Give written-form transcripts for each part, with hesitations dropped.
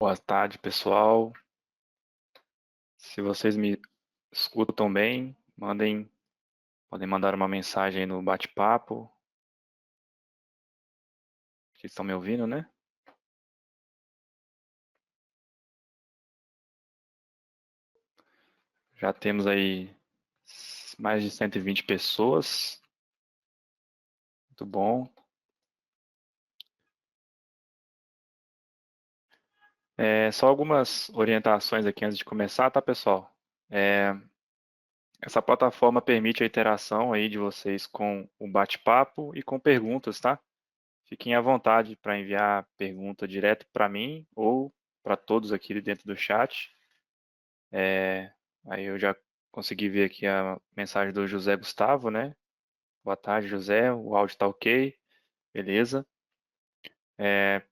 Boa tarde, pessoal. Se vocês me escutam bem, podem mandar uma mensagem aí no bate-papo. Vocês estão me ouvindo, né? Já temos aí mais de 120 pessoas. Muito bom. Só algumas orientações aqui antes de começar, tá, pessoal? Essa plataforma permite a interação aí de vocês com o bate-papo e com perguntas, tá? Fiquem à vontade para enviar pergunta direto para mim ou para todos aqui dentro do chat. Aí eu já consegui ver aqui a mensagem do José Gustavo, né? Boa tarde, José. O áudio está ok. Beleza. É,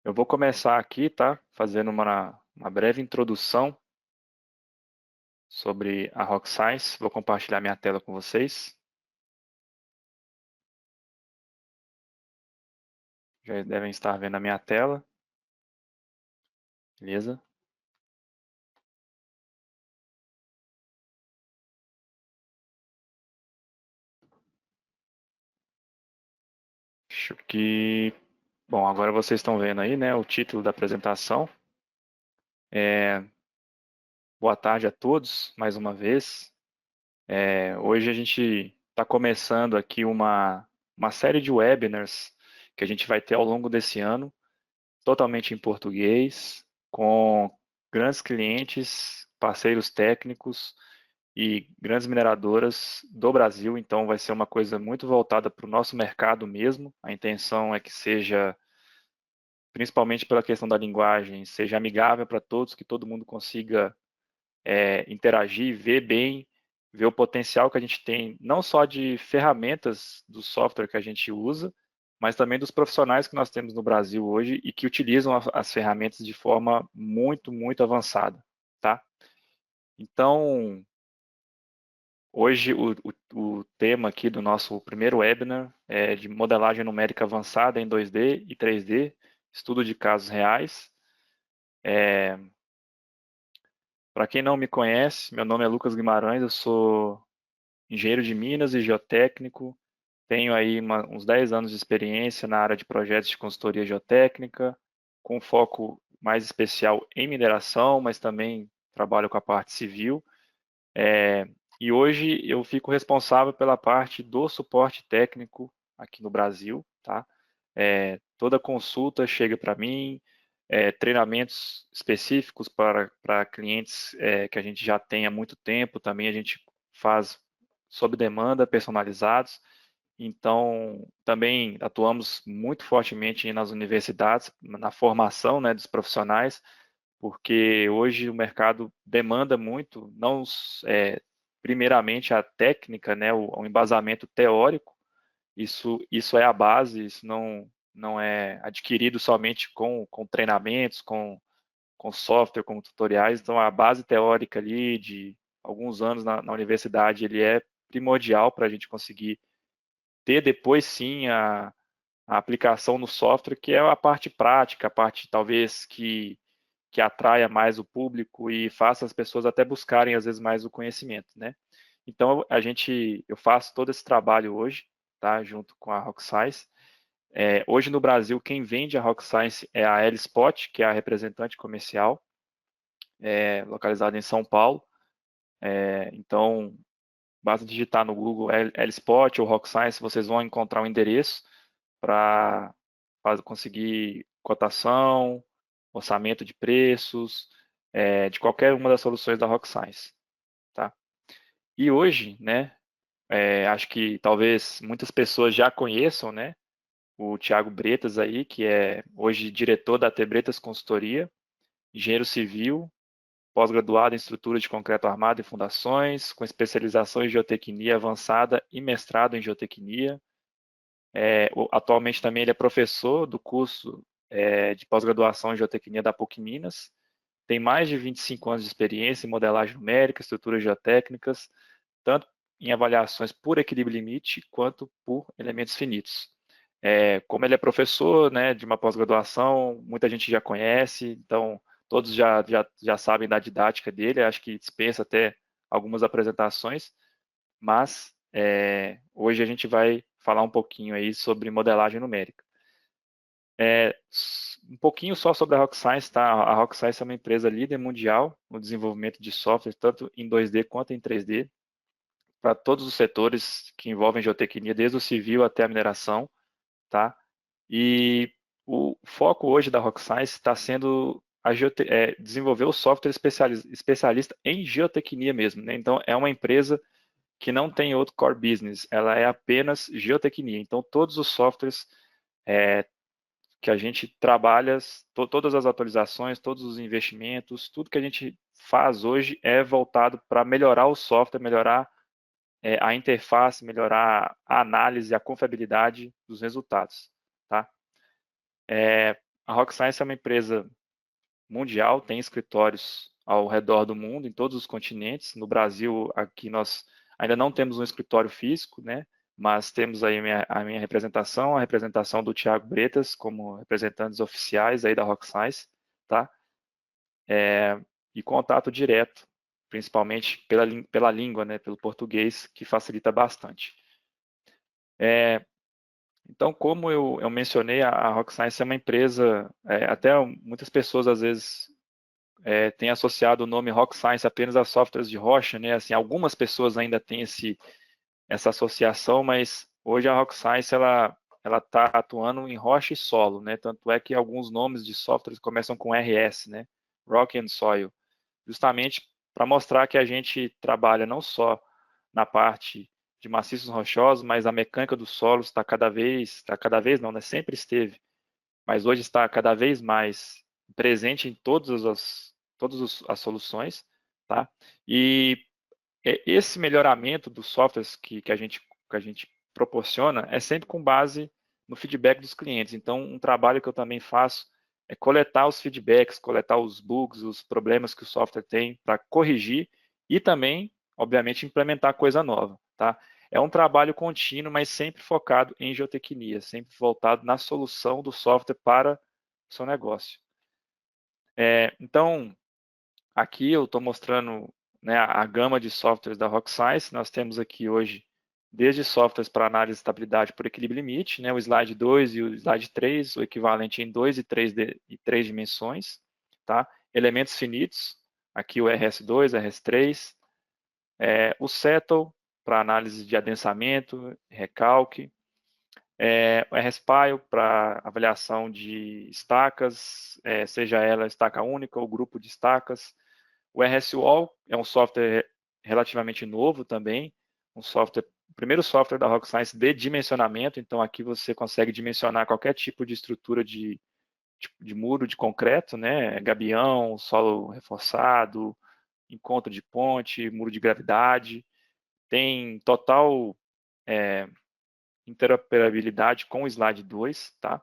eu vou começar aqui, tá? Fazendo uma breve introdução sobre a Rock Science. Vou compartilhar minha tela com vocês. Já devem estar vendo a minha tela. Beleza? Acho que... Bom, agora vocês estão vendo aí, né? O título da apresentação. Boa tarde a todos, mais uma vez. Hoje a gente está começando aqui uma série de webinars que a gente vai ter ao longo desse ano, totalmente em português, com grandes clientes, parceiros técnicos e grandes mineradoras do Brasil. Então vai ser uma coisa muito voltada para o nosso mercado mesmo. A intenção é que seja, principalmente pela questão da linguagem, seja amigável para todos, que todo mundo consiga interagir, ver bem, ver o potencial que a gente tem, não só de ferramentas do software que a gente usa, mas também dos profissionais que nós temos no Brasil hoje e que utilizam as ferramentas de forma muito, muito avançada, tá? Então, hoje o tema aqui do nosso primeiro webinar é de modelagem numérica avançada em 2D e 3D, estudo de casos reais. Para quem não me conhece, meu nome é Lucas Guimarães, eu sou engenheiro de Minas e geotécnico. Tenho aí uns 10 anos de experiência na área de projetos de consultoria geotécnica, com foco mais especial em mineração, mas também trabalho com a parte civil. E hoje eu fico responsável pela parte do suporte técnico aqui no Brasil, tá? Toda consulta chega para mim, treinamentos específicos para clientes que a gente já tem há muito tempo, também a gente faz sob demanda, personalizados. Então, também atuamos muito fortemente nas universidades, na formação, né, dos profissionais, porque hoje o mercado demanda muito, não primeiramente a técnica, né, o embasamento teórico, isso é a base, isso não é adquirido somente com treinamentos, com software, com tutoriais. Então, a base teórica ali de alguns anos na universidade, ele é primordial para a gente conseguir ter depois sim a aplicação no software, que é a parte prática, a parte talvez que atraia mais o público e faça as pessoas até buscarem às vezes mais o conhecimento, né? Então eu faço todo esse trabalho hoje, tá? Junto com a Rock Science. Hoje no Brasil quem vende a Rock Science é a L-Spot, que é a representante comercial, localizada em São Paulo. Então basta digitar no Google L-Spot ou Rock Science, vocês vão encontrar um endereço para conseguir cotação, orçamento de preços, de qualquer uma das soluções da Rock Science, tá? E hoje, né, acho que talvez muitas pessoas já conheçam, né, o Thiago Bretas aí, que é hoje diretor da T Bretas Consultoria, engenheiro civil, pós-graduado em estrutura de concreto armado e fundações, com especialização em geotecnia avançada e mestrado em geotecnia. Atualmente também ele é professor do curso de pós-graduação em geotecnia da PUC Minas. Tem mais de 25 anos de experiência em modelagem numérica, estruturas geotécnicas, tanto em avaliações por equilíbrio limite quanto por elementos finitos. Como ele é professor, né, de uma pós-graduação, muita gente já conhece, então todos já sabem da didática dele, acho que dispensa até algumas apresentações, mas hoje a gente vai falar um pouquinho aí sobre modelagem numérica. Um pouquinho só sobre a Rock Science, tá? A Rock Science é uma empresa líder mundial no desenvolvimento de software, tanto em 2D quanto em 3D, para todos os setores que envolvem geotecnia, desde o civil até a mineração, tá? E o foco hoje da Rock Science está sendo desenvolver o software especialista em geotecnia mesmo, né? Então, é uma empresa que não tem outro core business, ela é apenas geotecnia. Então, todos os softwares que a gente trabalha, todas as atualizações, todos os investimentos, tudo que a gente faz hoje é voltado para melhorar o software, melhorar a interface, melhorar a análise, a confiabilidade dos resultados, tá? A Rock Science é uma empresa mundial, tem escritórios ao redor do mundo, em todos os continentes. No Brasil, aqui nós ainda não temos um escritório físico, né? Mas temos aí a minha representação, a representação do Thiago Bretas como representantes oficiais aí da Rock Science, tá? E contato direto, principalmente pela língua, né? Pelo português, que facilita bastante. Então, como eu mencionei, a Rock Science é uma empresa, até muitas pessoas às vezes têm associado o nome Rock Science apenas a softwares de rocha, né? Assim, algumas pessoas ainda têm essa associação, mas hoje a Rock Science ela está atuando em rocha e solo, né? Tanto é que alguns nomes de softwares começam com RS, né? Rock and Soil, justamente para mostrar que a gente trabalha não só na parte de maciços rochosos, mas a mecânica dos solos está cada vez não, né? Sempre esteve, mas hoje está cada vez mais presente em todas as soluções, tá? E esse melhoramento dos softwares que a gente proporciona é sempre com base no feedback dos clientes. Então, um trabalho que eu também faço é coletar os feedbacks, coletar os bugs, os problemas que o software tem para corrigir e também, obviamente, implementar coisa nova, tá? É um trabalho contínuo, mas sempre focado em geotecnia, sempre voltado na solução do software para o seu negócio. Então, aqui eu estou mostrando, né, a gama de softwares da Rock Science. Nós temos aqui hoje desde softwares para análise de estabilidade por equilíbrio limite, né, o slide 2 e o slide 3, o equivalente em 2 e 3 dimensões, tá? Elementos finitos, aqui o RS2, RS3, o Settle para análise de adensamento, recalque, o RSPile para avaliação de estacas, seja ela estaca única ou grupo de estacas. O RSWall é um software relativamente novo também, o primeiro software da Rock Science de dimensionamento. Então aqui você consegue dimensionar qualquer tipo de estrutura de muro de concreto, né? Gabião, solo reforçado, encontro de ponte, muro de gravidade. Tem total interoperabilidade com o Slide 2, tá?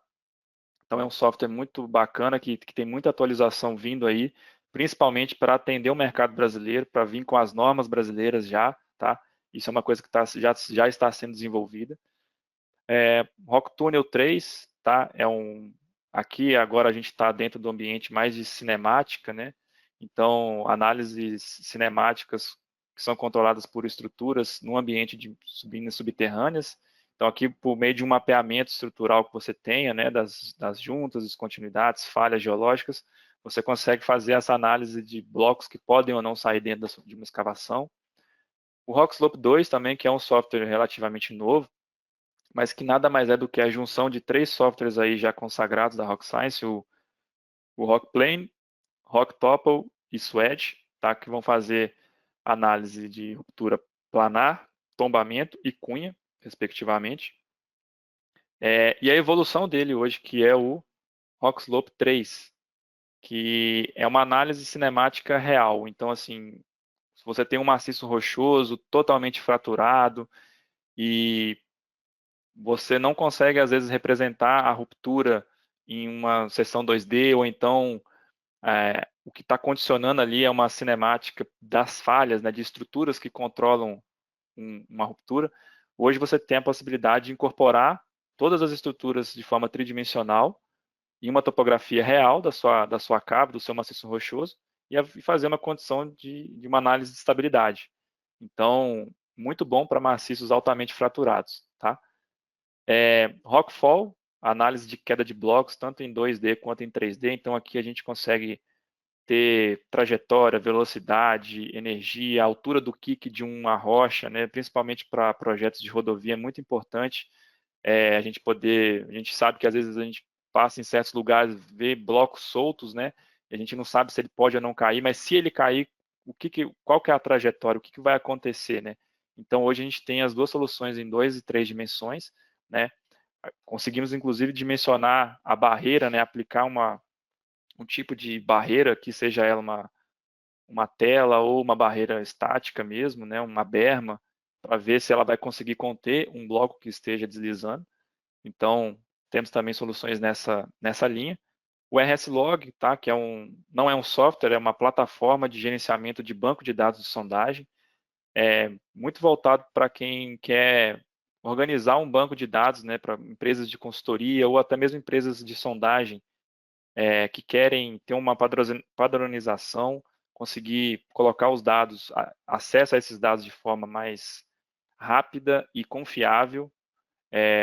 Então é um software muito bacana que tem muita atualização vindo aí, principalmente para atender o mercado brasileiro, para vir com as normas brasileiras já, tá? Isso é uma coisa que já está sendo desenvolvida. Rock Tunnel 3, tá? Aqui agora a gente está dentro do ambiente mais de cinemática, né? Então, análises cinemáticas que são controladas por estruturas no ambiente de subinas subterrâneas. Então, aqui, por meio de um mapeamento estrutural que você tenha, né, das juntas, descontinuidades, falhas geológicas, você consegue fazer essa análise de blocos que podem ou não sair dentro de uma escavação. O Rockslope 2 também, que é um software relativamente novo, mas que nada mais é do que a junção de 3 softwares aí já consagrados da Rock Science, o Rockplane, Rocktopple e Swedge, tá, que vão fazer análise de ruptura planar, tombamento e cunha, respectivamente. E a evolução dele hoje, que é o Rockslope 3, que é uma análise cinemática real. Então, assim, se você tem um maciço rochoso, totalmente fraturado, e você não consegue, às vezes, representar a ruptura em uma seção 2D, ou então o que está condicionando ali é uma cinemática das falhas, né, de estruturas que controlam uma ruptura. Hoje você tem a possibilidade de incorporar todas as estruturas de forma tridimensional, em uma topografia real da sua cava, do seu maciço rochoso, e fazer uma condição de uma análise de estabilidade. Então, muito bom para maciços altamente fraturados. Tá? Rockfall, análise de queda de blocos, tanto em 2D quanto em 3D. Então, aqui a gente consegue ter trajetória, velocidade, energia, altura do kick de uma rocha, né? Principalmente para projetos de rodovia, é muito importante a gente sabe que às vezes a gente passa em certos lugares, vê blocos soltos, né? E a gente não sabe se ele pode ou não cair, mas se ele cair, qual que é a trajetória, o que vai acontecer, né? Então hoje a gente tem as duas soluções em 2 e 3 dimensões, né? Conseguimos inclusive dimensionar a barreira, né? Aplicar um tipo de barreira que seja ela uma tela ou uma barreira estática mesmo, né? Uma berma, para ver se ela vai conseguir conter um bloco que esteja deslizando. Então, temos também soluções nessa linha. O RSLog, tá, que não é um software, é uma plataforma de gerenciamento de banco de dados de sondagem, muito voltado para quem quer organizar um banco de dados, né, para empresas de consultoria ou até mesmo empresas de sondagem que querem ter uma padronização, conseguir colocar os dados, acesso a esses dados de forma mais rápida e confiável.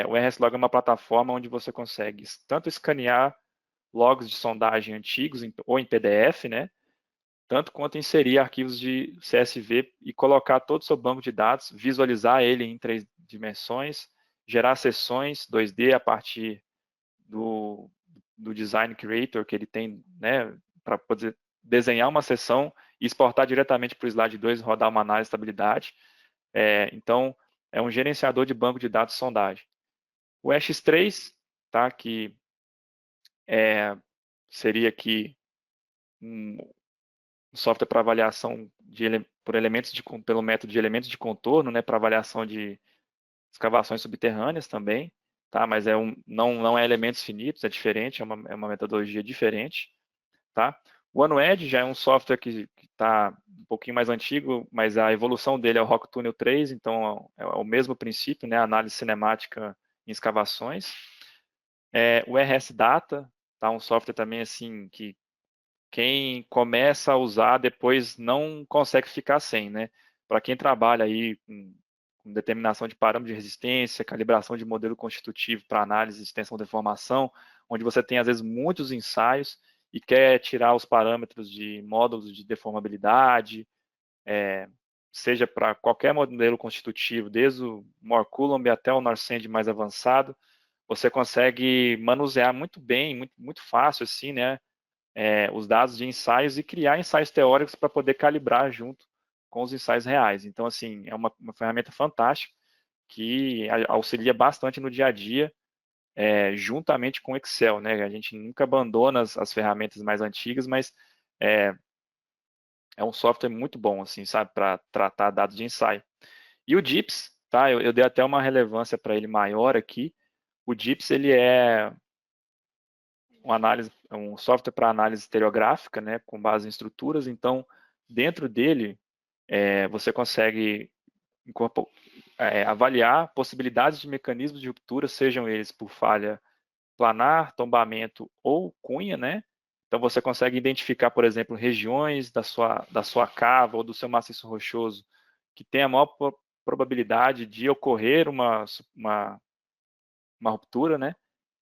O RSLog é uma plataforma onde você consegue tanto escanear logs de sondagem antigos ou em PDF, né? Tanto quanto inserir arquivos de CSV e colocar todo o seu banco de dados, visualizar ele em 3 dimensões, gerar sessões 2D a partir do Design Creator que ele tem, né? Para poder desenhar uma sessão e exportar diretamente para o slide 2 e rodar uma análise de estabilidade. Então, é um gerenciador de banco de dados de sondagem. O X3, tá, que seria aqui um software para avaliação por pelo método de elementos de contorno, né, para avaliação de escavações subterrâneas também, tá, mas não é elementos finitos, é diferente, é uma metodologia diferente, tá. O OneEdge já é um software que está um pouquinho mais antigo, mas a evolução dele é o Rock Tunnel 3, então é o mesmo princípio, né, análise cinemática em escavações. O RS Data, tá? Um software também assim que quem começa a usar depois não consegue ficar sem, né? Para quem trabalha aí com determinação de parâmetro de resistência, calibração de modelo constitutivo para análise de extensão de deformação, onde você tem às vezes muitos ensaios e quer tirar os parâmetros de módulos de deformabilidade, seja para qualquer modelo constitutivo, desde o Moore Coulomb até o Norcend mais avançado, você consegue manusear muito bem, muito fácil, assim, né, os dados de ensaios e criar ensaios teóricos para poder calibrar junto com os ensaios reais. Então, assim, é uma ferramenta fantástica que auxilia bastante no dia a dia, juntamente com o Excel, né? A gente nunca abandona as ferramentas mais antigas, mas é, é um software muito bom, assim, sabe, para tratar dados de ensaio. E o DIPS, tá? Eu dei até uma relevância para ele maior aqui. O DIPS, ele é um software para análise estereográfica, né, com base em estruturas. Então, dentro dele, você consegue avaliar possibilidades de mecanismos de ruptura, sejam eles por falha planar, tombamento ou cunha, né? Então, você consegue identificar, por exemplo, regiões da sua cava ou do seu maciço rochoso que tem a maior probabilidade de ocorrer uma ruptura, né?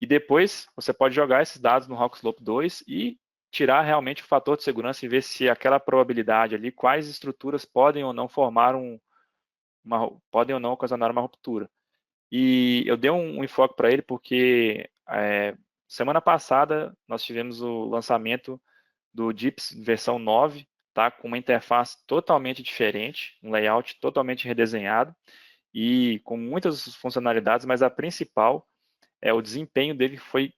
E depois você pode jogar esses dados no Rockslope 2 e tirar realmente o fator de segurança e ver se aquela probabilidade ali, quais estruturas podem ou não podem ou não ocasionar uma ruptura. E eu dei um enfoque para ele porque semana passada nós tivemos o lançamento do DIPS versão 9, tá? Com uma interface totalmente diferente, um layout totalmente redesenhado e com muitas funcionalidades, mas a principal o desempenho dele foi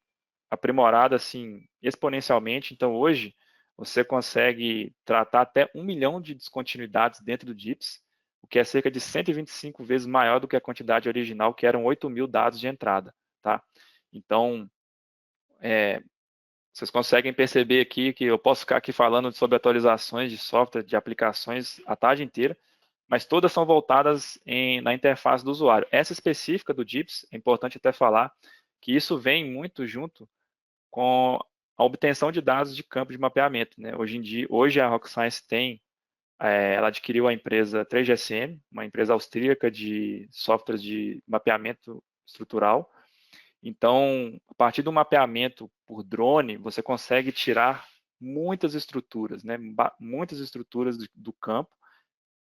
aprimorado assim exponencialmente. Então hoje você consegue tratar até 1 milhão de descontinuidades dentro do DIPS, o que é cerca de 125 vezes maior do que a quantidade original, que eram 8.000 dados de entrada. Tá? Então, vocês conseguem perceber aqui que eu posso ficar aqui falando sobre atualizações de software, de aplicações a tarde inteira, mas todas são voltadas na interface do usuário. Essa específica do DIPS, é importante até falar que isso vem muito junto com a obtenção de dados de campo de mapeamento, né? Hoje a Rock Science ela adquiriu a empresa 3GSM, uma empresa austríaca de softwares de mapeamento estrutural. Então, a partir do mapeamento por drone, você consegue tirar muitas estruturas, né? Muitas estruturas do campo,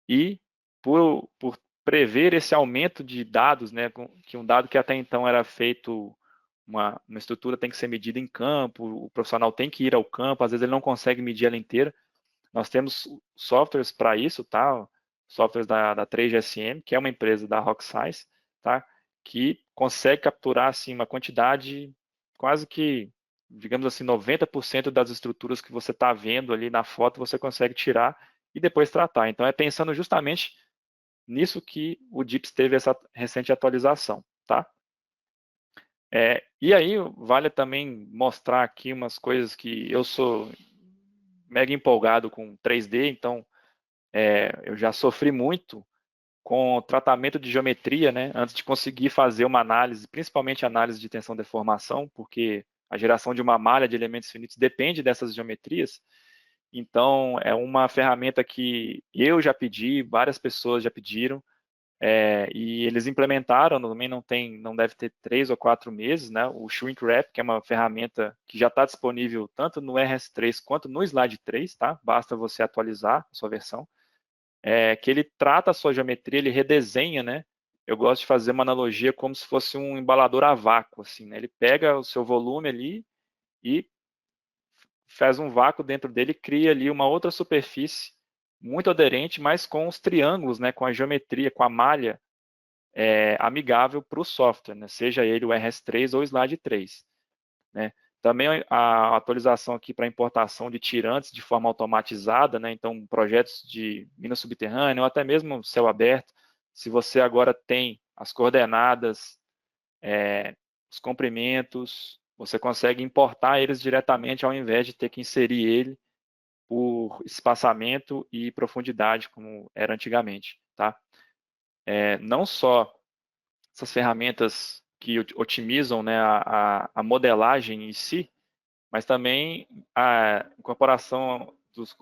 e por prever esse aumento de dados, né? Que um dado que até então era feito, uma estrutura tem que ser medida em campo, o profissional tem que ir ao campo, às vezes ele não consegue medir ela inteira. Nós temos softwares para isso, tá? Softwares da 3GSM, que é uma empresa da Rock Science, tá? Que consegue capturar assim uma quantidade quase que, digamos assim, 90% das estruturas que você está vendo ali na foto, você consegue tirar e depois tratar. Então é pensando justamente nisso que o DIPS teve essa recente atualização, tá? E aí vale também mostrar aqui umas coisas que eu sou mega empolgado com 3D, então eu já sofri muito com o tratamento de geometria, né, antes de conseguir fazer uma análise, principalmente análise de tensão-deformação, porque a geração de uma malha de elementos finitos depende dessas geometrias. Então, é uma ferramenta que eu já pedi, várias pessoas já pediram, e eles implementaram, também não deve ter 3 ou 4 meses, né, o Shrink Wrap, que é uma ferramenta que já está disponível tanto no RS3 quanto no Slide 3, tá? Basta você atualizar a sua versão. Que ele trata a sua geometria, ele redesenha, né? Eu gosto de fazer uma analogia como se fosse um embalador a vácuo, assim, né? Ele pega o seu volume ali e faz um vácuo dentro dele, cria ali uma outra superfície muito aderente, mas com os triângulos, né? Com a geometria, com a malha amigável para o software, né? Seja ele o RS3 ou o Slide 3, né? Também a atualização aqui para importação de tirantes de forma automatizada, né? Então, projetos de mina subterrânea ou até mesmo céu aberto, se você agora tem as coordenadas, os comprimentos, você consegue importar eles diretamente ao invés de ter que inserir ele por espaçamento e profundidade, como era antigamente, tá? Não só essas ferramentas que otimizam, né, a modelagem em si, mas também a incorporação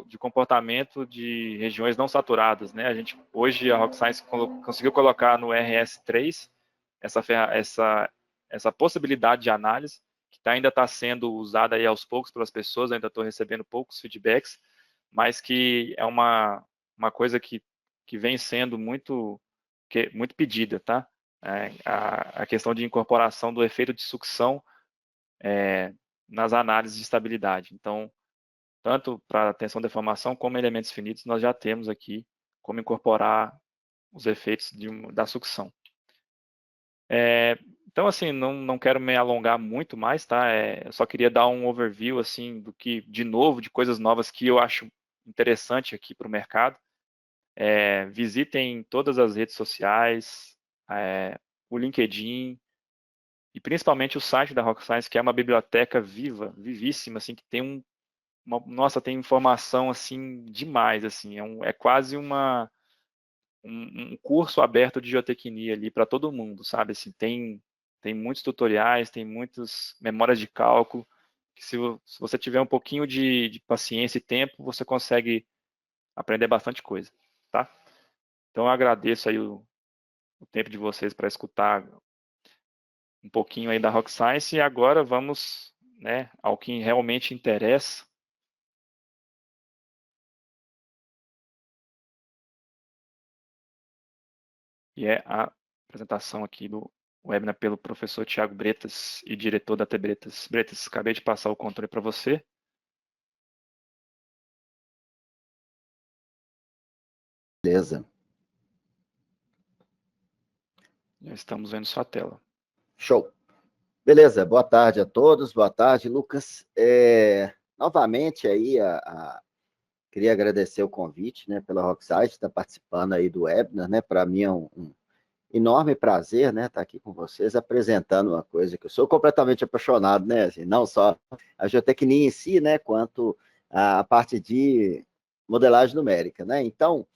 de comportamento de regiões não saturadas, né? Hoje a Rock Science conseguiu colocar no RS3 essa possibilidade de análise, que ainda está sendo usada aí aos poucos pelas pessoas, ainda estou recebendo poucos feedbacks, mas que é uma coisa que vem sendo muito pedida, tá? A questão de incorporação do efeito de sucção nas análises de estabilidade. Então, tanto para tensão deformação como elementos finitos, nós já temos aqui como incorporar os efeitos da sucção. Então, assim, não quero me alongar muito mais, tá? Eu só queria dar um overview, assim, de coisas novas que eu acho interessante aqui para o mercado. Visitem todas as redes sociais, o LinkedIn, e principalmente o site da Rock Science, que é uma biblioteca vivíssima, assim, que tem nossa, tem informação assim demais, assim, é quase um curso aberto de geotecnia ali para todo mundo, sabe? Assim, tem muitos tutoriais, tem muitas memórias de cálculo, que se você tiver um pouquinho de paciência e tempo, você consegue aprender bastante coisa, tá? Então eu agradeço aí o tempo de vocês para escutar um pouquinho aí da Rock Science, e agora vamos, né, ao que realmente interessa. E é a apresentação aqui do webinar pelo professor Tiago Bretas e diretor da T Bretas. Bretas, acabei de passar o controle para você. Beleza. Já estamos vendo sua tela. Show. Beleza, boa tarde a todos, boa tarde, Lucas. Novamente aí, queria agradecer o convite, né, pela Rocksite, estar participando aí do webinar, né, para mim é um enorme prazer, né, estar aqui com vocês, apresentando uma coisa que eu sou completamente apaixonado, né, assim, não só a geotecnia em si, né, quanto a parte de modelagem numérica, né, então,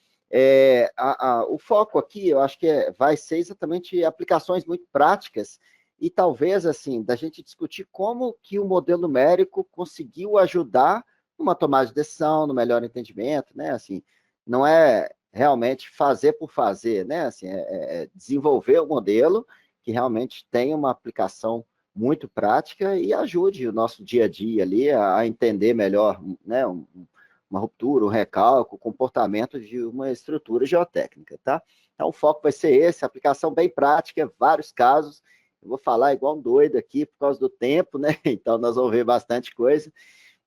O foco aqui, eu acho que vai ser exatamente aplicações muito práticas e talvez, assim, da gente discutir como que o modelo numérico conseguiu ajudar numa tomada de decisão, no melhor entendimento, né? Assim, não é realmente fazer por fazer, né? Assim, desenvolver o modelo que realmente tem uma aplicação muito prática e ajude o nosso dia a dia ali a entender melhor, né? Uma ruptura, um recálculo, comportamento de uma estrutura geotécnica, tá? Então, o foco vai ser esse, aplicação bem prática, vários casos. Eu vou falar igual um doido aqui por causa do tempo, né? Então, nós vamos ver bastante coisa,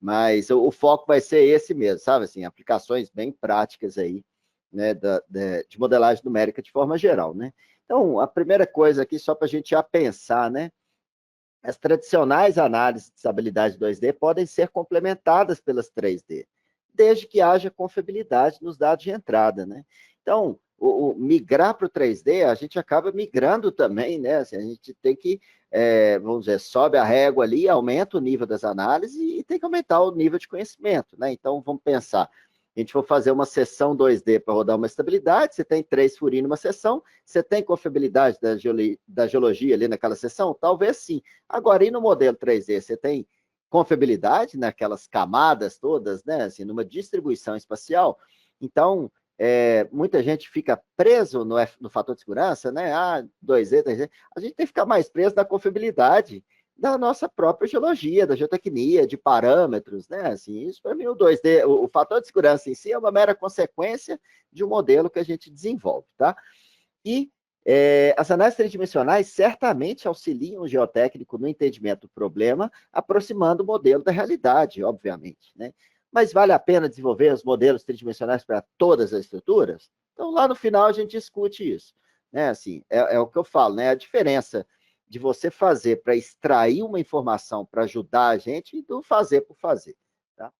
mas o foco vai ser esse mesmo, sabe? Assim, aplicações bem práticas aí, né? De modelagem numérica de forma geral, né? Então, a primeira coisa aqui, só para a gente já pensar, né? As tradicionais análises de estabilidade 2D podem ser complementadas pelas 3D, desde que haja confiabilidade nos dados de entrada, né? Então, migrar para o 3D, a gente acaba migrando também, né? Assim, a gente tem que, vamos dizer, sobe a régua ali, aumenta o nível das análises e tem que aumentar o nível de conhecimento, né? Então, vamos pensar, a gente for fazer uma sessão 2D para rodar uma estabilidade, você tem 3 furinhos numa sessão, você tem confiabilidade da geologia ali naquela sessão? Talvez sim. Agora, e no modelo 3D, você tem confiabilidade naquelas camadas todas, né? Assim, numa distribuição espacial. Então, muita gente fica preso no fator de segurança, né? 2D, 3D. A gente tem que ficar mais preso na confiabilidade da nossa própria geologia, da geotecnia, de parâmetros, né? Assim, isso para mim o 2D, o fator de segurança em si é uma mera consequência de um modelo que a gente desenvolve, tá? E as análises tridimensionais certamente auxiliam o geotécnico no entendimento do problema, aproximando o modelo da realidade, obviamente, né? Mas vale a pena desenvolver os modelos tridimensionais para todas as estruturas? Então, lá no final, a gente discute isso, né? Assim, é o que eu falo, né? A diferença de você fazer para extrair uma informação para ajudar a gente e do fazer por fazer, tá?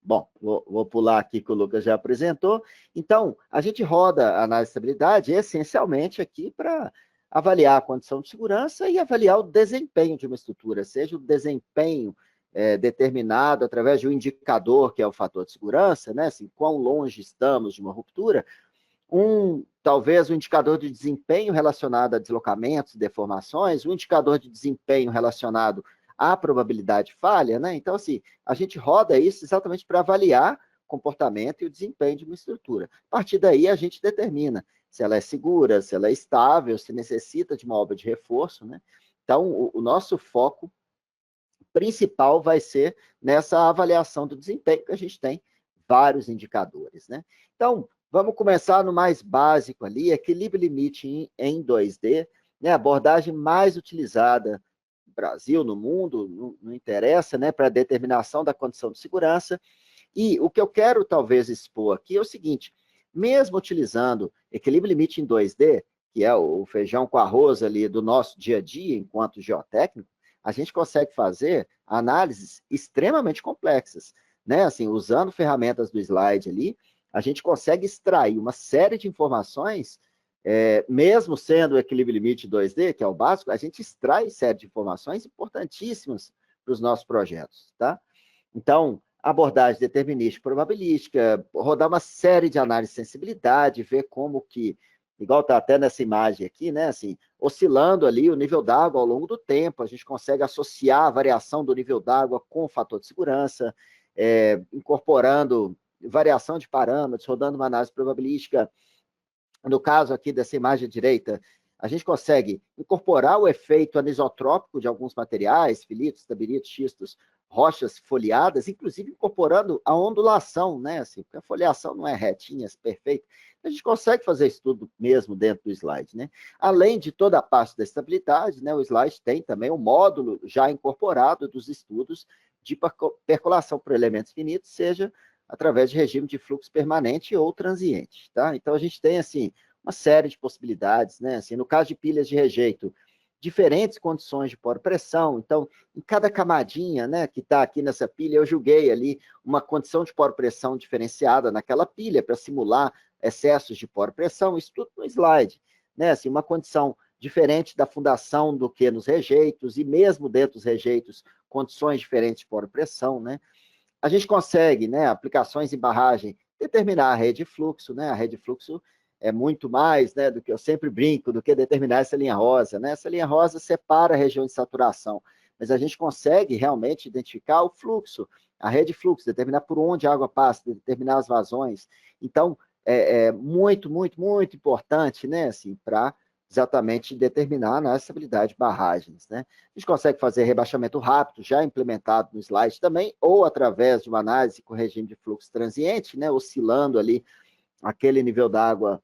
Bom, vou pular aqui que o Lucas já apresentou. Então, a gente roda a análise de estabilidade essencialmente aqui para avaliar a condição de segurança e avaliar o desempenho de uma estrutura, seja o desempenho determinado através de um indicador, que é o fator de segurança, né? Assim, quão longe estamos de uma ruptura, talvez um indicador de desempenho relacionado a deslocamentos e deformações, um indicador de desempenho relacionado à probabilidade de falha, né? Então, assim, a gente roda isso exatamente para avaliar o comportamento e o desempenho de uma estrutura. A partir daí, a gente determina se ela é segura, se ela é estável, se necessita de uma obra de reforço, né? Então, o nosso foco principal vai ser nessa avaliação do desempenho, que a gente tem vários indicadores, né? Então, vamos começar no mais básico ali, equilíbrio limite em 2D, né? A abordagem mais utilizada no Brasil, no mundo, não interessa, né? Para a determinação da condição de segurança. E o que eu quero talvez expor aqui é o seguinte, mesmo utilizando equilíbrio limite em 2D, que é o feijão com arroz ali do nosso dia a dia, enquanto geotécnico, a gente consegue fazer análises extremamente complexas, né? Assim, usando ferramentas do slide ali, a gente consegue extrair uma série de informações, mesmo sendo o equilíbrio limite 2D, que é o básico, a gente extrai série de informações importantíssimas para os nossos projetos, tá? Então, abordagem determinística probabilística, rodar uma série de análises de sensibilidade, ver como que, igual está até nessa imagem aqui, né, assim, oscilando ali o nível d'água ao longo do tempo, a gente consegue associar a variação do nível d'água com o fator de segurança, incorporando variação de parâmetros, rodando uma análise probabilística. No caso aqui dessa imagem direita, a gente consegue incorporar o efeito anisotrópico de alguns materiais, filitos, tabiritos, xistos, rochas foliadas, inclusive incorporando a ondulação, né? Assim, porque a foliação não é retinha, perfeita. A gente consegue fazer isso tudo mesmo dentro do slide, né? Além de toda a parte da estabilidade, né? O slide tem também um módulo já incorporado dos estudos de percolação por elementos finitos, seja através de regime de fluxo permanente ou transiente, tá? Então, a gente tem, assim, uma série de possibilidades, né? Assim, no caso de pilhas de rejeito, diferentes condições de poro-pressão, então, em cada camadinha, né, que está aqui nessa pilha, eu julguei ali uma condição de poro-pressão diferenciada naquela pilha para simular excessos de poro-pressão, isso tudo no slide, né? Assim, uma condição diferente da fundação do que nos rejeitos, e mesmo dentro dos rejeitos, condições diferentes de poro-pressão, né? A gente consegue, né, aplicações em barragem determinar a rede de fluxo, né? A rede de fluxo é muito mais, né, do que eu sempre brinco, do que determinar essa linha rosa, né? Essa linha rosa separa a região de saturação, mas a gente consegue realmente identificar o fluxo, a rede de fluxo, determinar por onde a água passa, determinar as vazões. Então, é muito, muito, muito importante, né, assim, para exatamente determinar a estabilidade de barragens, né? A gente consegue fazer rebaixamento rápido, já implementado no slide também, ou através de uma análise com regime de fluxo transiente, né, oscilando ali aquele nível d'água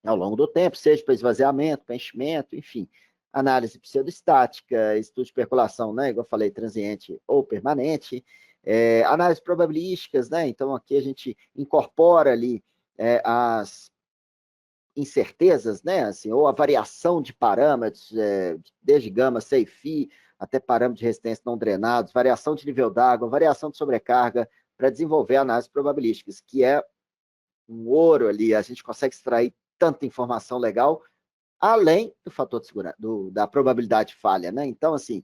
ao longo do tempo, seja para esvaziamento, para enchimento, enfim. Análise pseudostática, estudo de percolação, né, igual eu falei, transiente ou permanente, análises probabilísticas, né, então aqui a gente incorpora ali as incertezas, né, assim, ou a variação de parâmetros, desde gama, CFI, até parâmetros de resistência não drenados, variação de nível d'água, variação de sobrecarga, para desenvolver análises probabilísticas, que é um ouro ali, a gente consegue extrair tanta informação legal, além do fator de segurança, da probabilidade de falha, né? Então, assim,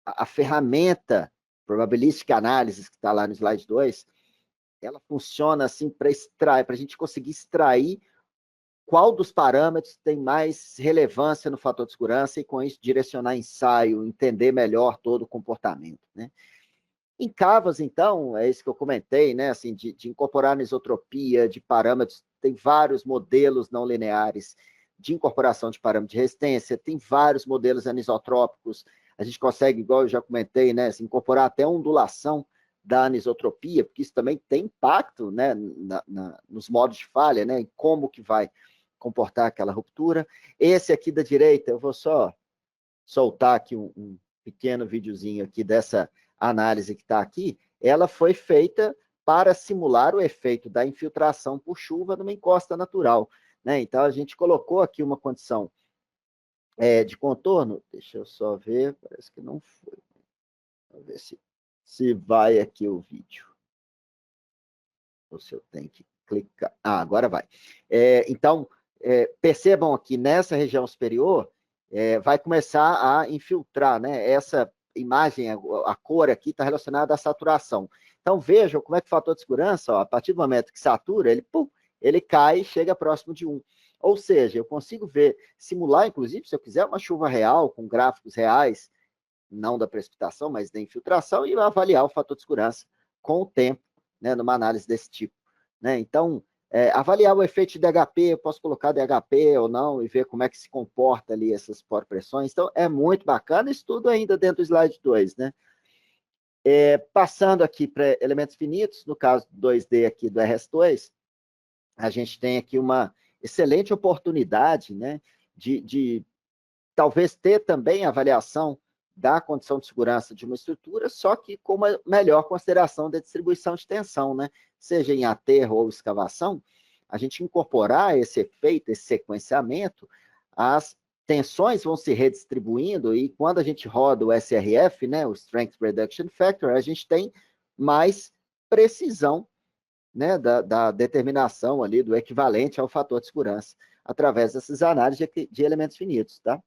a ferramenta probabilística análise que está lá no slide 2, ela funciona assim para extrair, para a gente conseguir extrair qual dos parâmetros tem mais relevância no fator de segurança e, com isso, direcionar ensaio, entender melhor todo o comportamento, né? Em cavas, então, é isso que eu comentei, né? Assim, de incorporar anisotropia, de parâmetros, tem vários modelos não lineares de incorporação de parâmetros de resistência, tem vários modelos anisotrópicos, a gente consegue, igual eu já comentei, né? Assim, incorporar até ondulação da anisotropia, porque isso também tem impacto, né, nos modos de falha, né? Em como que vai comportar aquela ruptura. Esse aqui da direita, eu vou só soltar aqui um pequeno videozinho aqui dessa análise que está aqui, ela foi feita para simular o efeito da infiltração por chuva numa encosta natural, né? Então, a gente colocou aqui uma condição de contorno, deixa eu só ver, parece que não foi. Vamos ver se vai aqui o vídeo. Ou se eu tenho que clicar. Ah, agora vai. Então, percebam aqui, nessa região superior, vai começar a infiltrar, né? Essa imagem, a cor aqui está relacionada à saturação. Então, vejam como é que o fator de segurança, ó, a partir do momento que satura, ele cai e chega próximo de 1. Ou seja, eu consigo ver, simular, inclusive, se eu quiser, uma chuva real, com gráficos reais, não da precipitação, mas da infiltração, e avaliar o fator de segurança com o tempo, né, numa análise desse tipo, né? Então, avaliar o efeito de DHP, eu posso colocar DHP ou não, e ver como é que se comporta ali essas pressões. Então, é muito bacana, isso tudo ainda dentro do slide 2, né? Passando aqui para elementos finitos, no caso do 2D aqui do RS2, a gente tem aqui uma excelente oportunidade, né, de talvez ter também a avaliação da condição de segurança de uma estrutura, só que com uma melhor consideração da distribuição de tensão, né? Seja em aterro ou escavação, a gente incorporar esse efeito, esse sequenciamento, as tensões vão se redistribuindo e quando a gente roda o SRF, né, o Strength Reduction Factor, a gente tem mais precisão, né, da determinação ali do equivalente ao fator de segurança através dessas análises de elementos finitos, tá?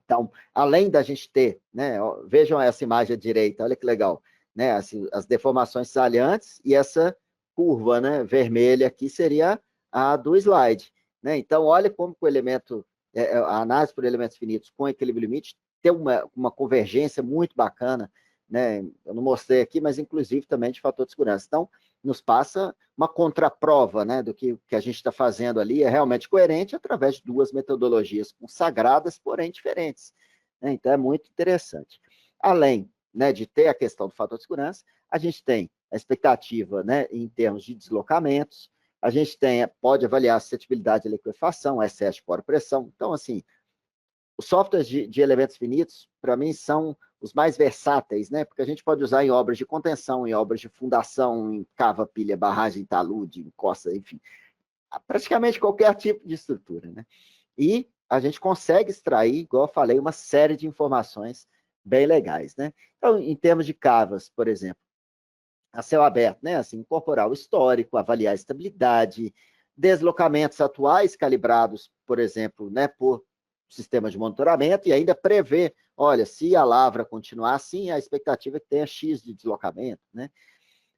Então, além da gente ter, né, vejam essa imagem à direita, olha que legal, né, assim, as deformações salientes e essa curva, né, vermelha aqui seria a do slide, né? Então, olha como o elemento, a análise por elementos finitos com equilíbrio limite tem uma convergência muito bacana, né? Eu não mostrei aqui, mas inclusive também de fator de segurança. Então, nos passa uma contraprova, né, do que a gente está fazendo ali é realmente coerente através de duas metodologias consagradas, porém diferentes, né? Então, é muito interessante. Além, né, de ter a questão do fator de segurança, a gente tem a expectativa, né, em termos de deslocamentos, a gente pode avaliar a suscetibilidade à liquefação, excesso de poro-pressão. Então, assim, os softwares de elementos finitos, para mim, são os mais versáteis, né? Porque a gente pode usar em obras de contenção, em obras de fundação, em cava, pilha, barragem, talude, encosta, enfim, praticamente qualquer tipo de estrutura, né? E a gente consegue extrair, igual eu falei, uma série de informações bem legais, né? Então, em termos de cavas, por exemplo, a céu aberto, né? Assim, incorporar o histórico, avaliar a estabilidade, deslocamentos atuais calibrados, por exemplo, né, por sistemas de monitoramento e ainda prever, olha, se a lavra continuar assim, a expectativa é que tenha X de deslocamento, né?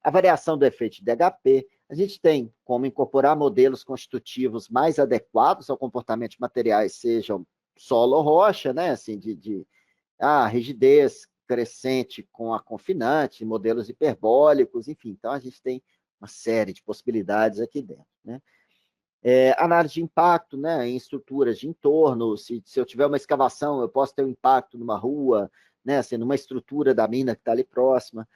A variação do efeito de DHP, A gente tem como incorporar modelos constitutivos mais adequados ao comportamento de materiais, sejam solo ou rocha, né? Assim, rigidez crescente com a confinante, modelos hiperbólicos, enfim. Então, a gente tem uma série de possibilidades aqui dentro, né? Análise de impacto, né, em estruturas de entorno, se eu tiver uma escavação, eu posso ter um impacto numa rua, né, assim, numa estrutura da mina que está ali próxima.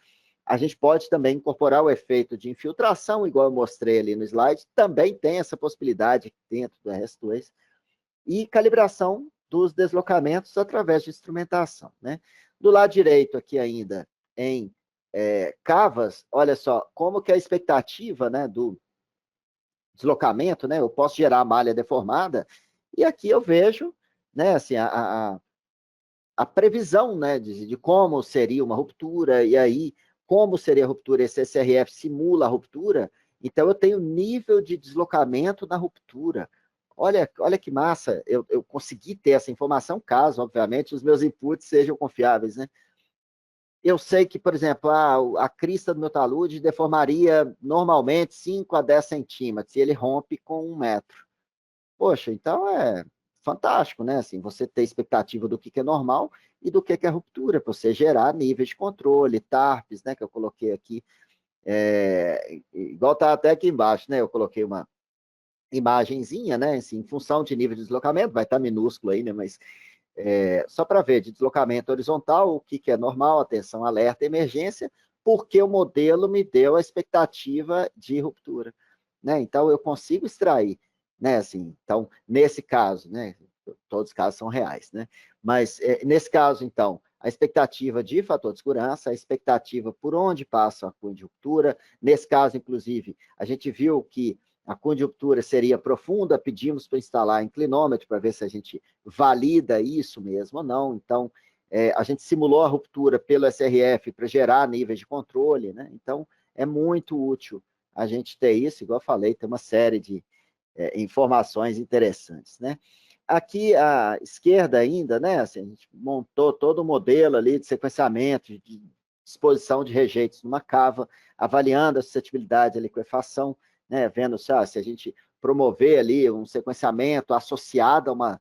A gente pode também incorporar o efeito de infiltração, igual eu mostrei ali no slide, também tem essa possibilidade dentro do RS2, e calibração dos deslocamentos através de instrumentação, né? Do lado direito aqui ainda, em cavas, olha só, como que a expectativa, né, do deslocamento, né? Eu posso gerar malha deformada, e aqui eu vejo, né, assim, a previsão, né, de como seria uma ruptura, e aí, como seria a ruptura, esse SRF simula a ruptura, então eu tenho nível de deslocamento na ruptura. Olha que massa, eu consegui ter essa informação, caso, obviamente, os meus inputs sejam confiáveis, né? Eu sei que, por exemplo, a crista do meu talude deformaria normalmente 5 a 10 centímetros, e ele rompe com 1 metro. Poxa, então é fantástico, né? Assim, você ter expectativa do que é normal e do que é ruptura, para você gerar níveis de controle, TARPs, né? Que eu coloquei aqui, igual está até aqui embaixo, né? Eu coloquei uma imagenzinha, né? Assim, em função de nível de deslocamento, vai estar minúsculo aí, né? Mas só para ver, de deslocamento horizontal, o que é normal, atenção, alerta, emergência, porque o modelo me deu a expectativa de ruptura, né? Então, eu consigo extrair, né? Assim, então, nesse caso, né? Todos os casos são reais, né? Mas, nesse caso, então, a expectativa de fator de segurança, a expectativa por onde passa a cunha de ruptura, nesse caso, inclusive, a gente viu que a cunha de ruptura seria profunda, pedimos para instalar inclinômetro para ver se a gente valida isso mesmo ou não. Então, a gente simulou a ruptura pelo SRF para gerar níveis de controle, né? Então, é muito útil a gente ter isso, igual eu falei, tem uma série de informações interessantes, né? Aqui à esquerda ainda, né? Assim, a gente montou todo o modelo ali de sequenciamento, de disposição de rejeitos numa cava, avaliando a suscetibilidade à liquefação, né? Vendo se a gente promover ali um sequenciamento associado vamos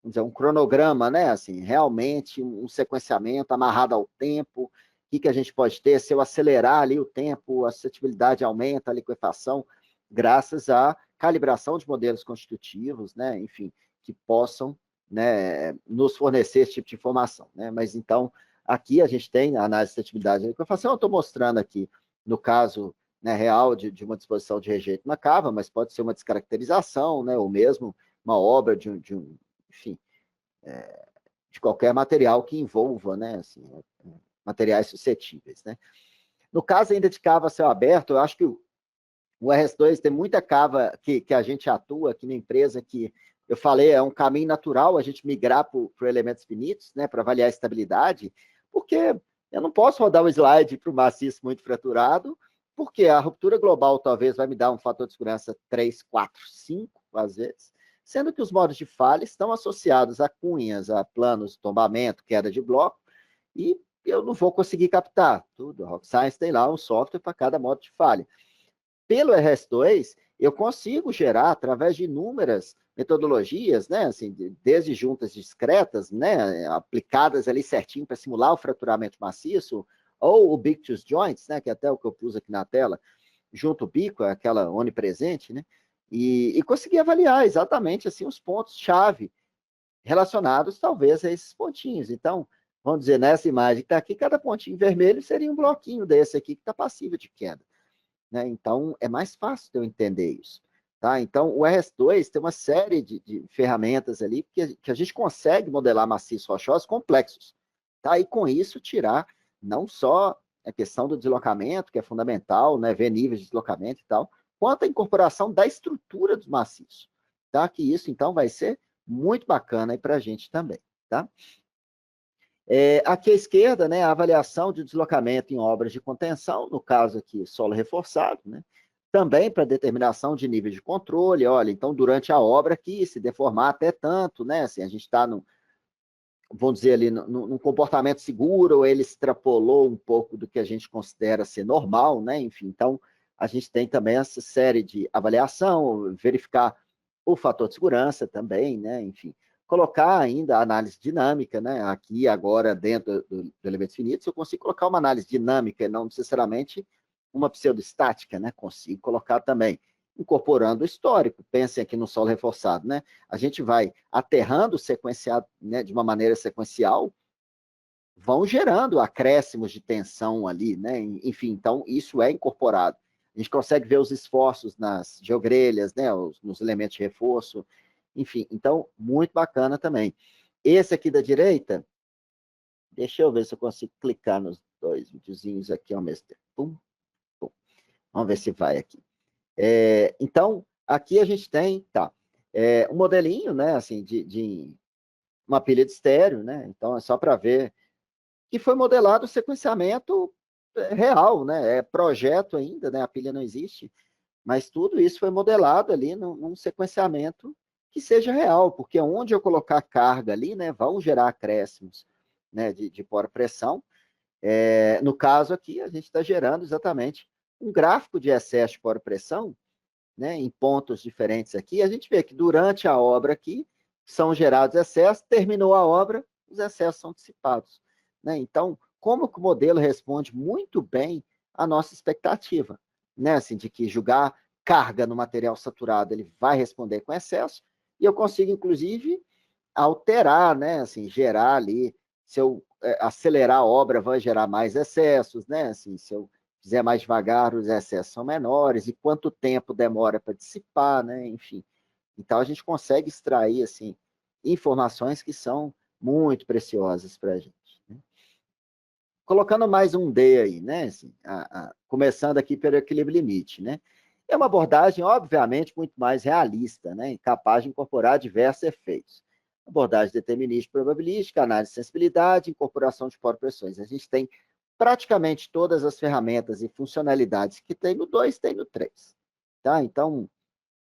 dizer, um cronograma, né? Assim, realmente um sequenciamento amarrado ao tempo. O que a gente pode ter? Se eu acelerar ali o tempo, a suscetibilidade aumenta, a liquefação, graças à calibração de modelos constitutivos, né? Enfim, que possam, né, nos fornecer esse tipo de informação, né? Mas então, aqui a gente tem a análise de suscetibilidade da liquefação, eu estou mostrando aqui, no caso, né, real de uma disposição de rejeito na cava, mas pode ser uma descaracterização, né? Ou mesmo uma obra enfim, de qualquer material que envolva, né, assim, materiais suscetíveis, né. No caso ainda de cava a céu aberto, eu acho que o RS2 tem muita cava que a gente atua aqui na empresa, que eu falei, é um caminho natural a gente migrar para elementos finitos, né, para avaliar a estabilidade, porque eu não posso rodar o slide para o maciço muito fraturado, porque a ruptura global talvez vai me dar um fator de segurança 3, 4, 5, às vezes, sendo que os modos de falha estão associados a cunhas, a planos de tombamento, queda de bloco, e eu não vou conseguir captar tudo. A Rock Science tem lá um software para cada modo de falha. Pelo RS2, eu consigo gerar, através de inúmeras metodologias, né, assim, desde juntas discretas, né, aplicadas ali certinho para simular o fraturamento maciço, ou o Bictus Joints, né, que é até o que eu pus aqui na tela, junto o bico, aquela onipresente, né, e conseguir avaliar exatamente assim os pontos-chave relacionados, talvez, a esses pontinhos. Então, vamos dizer, nessa imagem que está aqui, cada pontinho vermelho seria um bloquinho desse aqui que está passível de queda, né? Então, é mais fácil de eu entender isso. Tá? Então, o RS2 tem uma série de ferramentas ali que a gente consegue modelar maciços rochosos complexos. Tá? E com isso, tirar não só a questão do deslocamento, que é fundamental, né? Ver níveis de deslocamento e tal, quanto a incorporação da estrutura dos maciços. Tá? Que isso, então, vai ser muito bacana para a gente também. Tá? Aqui à esquerda, né, a avaliação de deslocamento em obras de contenção, no caso aqui, solo reforçado, né? Também para determinação de nível de controle. Olha, então, durante a obra aqui, se deformar até tanto, né? Assim, a gente está, vamos dizer ali, num comportamento seguro, ou ele extrapolou um pouco do que a gente considera ser normal, né? Enfim, então, a gente tem também essa série de avaliação, verificar o fator de segurança também, né? Enfim, colocar ainda a análise dinâmica, né? Aqui, agora, dentro do elementos finitos, eu consigo colocar uma análise dinâmica e não necessariamente uma pseudoestática, né? Consigo colocar também, incorporando o histórico. Pensem aqui no solo reforçado, né? A gente vai aterrando sequenciado, né, de uma maneira sequencial, vão gerando acréscimos de tensão ali, né? Enfim, então isso é incorporado. A gente consegue ver os esforços nas geogrelhas, né? Nos elementos de reforço, enfim, então muito bacana também. Esse aqui da direita, deixa eu ver se eu consigo clicar nos dois videozinhos aqui ao mesmo tempo. Pum, pum. Vamos ver se vai aqui. Então, aqui a gente tem, tá, um modelinho, né? Assim, de uma pilha de estéreo, né? Então é só para ver que foi modelado o sequenciamento real, né? É projeto ainda, né? A pilha não existe, mas tudo isso foi modelado ali num sequenciamento que seja real, porque onde eu colocar carga ali, né, vão gerar acréscimos, né, de poro-pressão. No caso aqui, a gente está gerando exatamente um gráfico de excesso de poro-pressão, né, em pontos diferentes aqui. A gente vê que durante a obra aqui são gerados excessos, terminou a obra, os excessos são dissipados, né? Então, como que o modelo responde muito bem à nossa expectativa, né? Assim, de que jogar carga no material saturado, ele vai responder com excesso, e eu consigo, inclusive, alterar, né? Assim, gerar ali, se eu acelerar a obra, vai gerar mais excessos, né? Assim, se eu fizer mais devagar, os excessos são menores, e quanto tempo demora para dissipar, né? Enfim. Então, a gente consegue extrair, assim, informações que são muito preciosas para a gente. Né? Colocando mais um D aí, né? Assim, começando aqui pelo equilíbrio limite, né? É uma abordagem, obviamente, muito mais realista, né? Capaz de incorporar diversos efeitos. Abordagem determinística probabilística, análise de sensibilidade, incorporação de poro-pressões. A gente tem praticamente todas as ferramentas e funcionalidades que tem no 2, tem no 3. Tá? Então,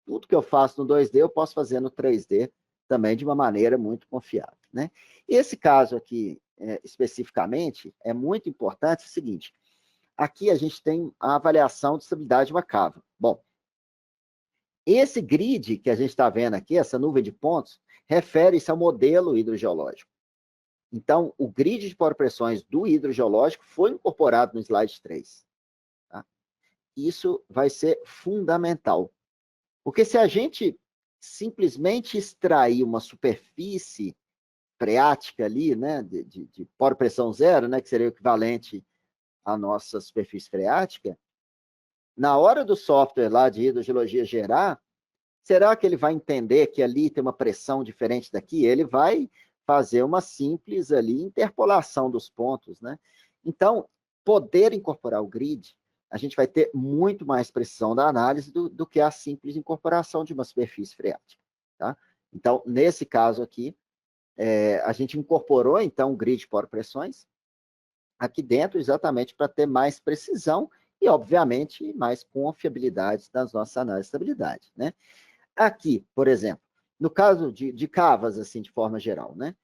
tudo que eu faço no 2D, eu posso fazer no 3D também de uma maneira muito confiável. Né? Esse caso aqui, especificamente, é muito importante o seguinte, aqui a gente tem a avaliação de estabilidade de uma cava. Bom, esse grid que a gente está vendo aqui, essa nuvem de pontos, refere-se ao modelo hidrogeológico. Então, o grid de poro-pressões do hidrogeológico foi incorporado no slide 3. Tá? Isso vai ser fundamental. Porque se a gente simplesmente extrair uma superfície freática ali, né, de poro-pressão zero, né, que seria o equivalente à nossa superfície freática, na hora do software lá de hidrogeologia gerar, será que ele vai entender que ali tem uma pressão diferente daqui? Ele vai fazer uma simples ali interpolação dos pontos, né? Então, poder incorporar o grid, a gente vai ter muito mais precisão da análise do que a simples incorporação de uma superfície freática, tá? Então, nesse caso aqui, a gente incorporou, então, o grid de poro-pressões aqui dentro, exatamente para ter mais precisão e, obviamente, mais confiabilidade das nossas análises de estabilidade, né? Aqui, por exemplo, no caso de cavas, assim, de forma geral, né?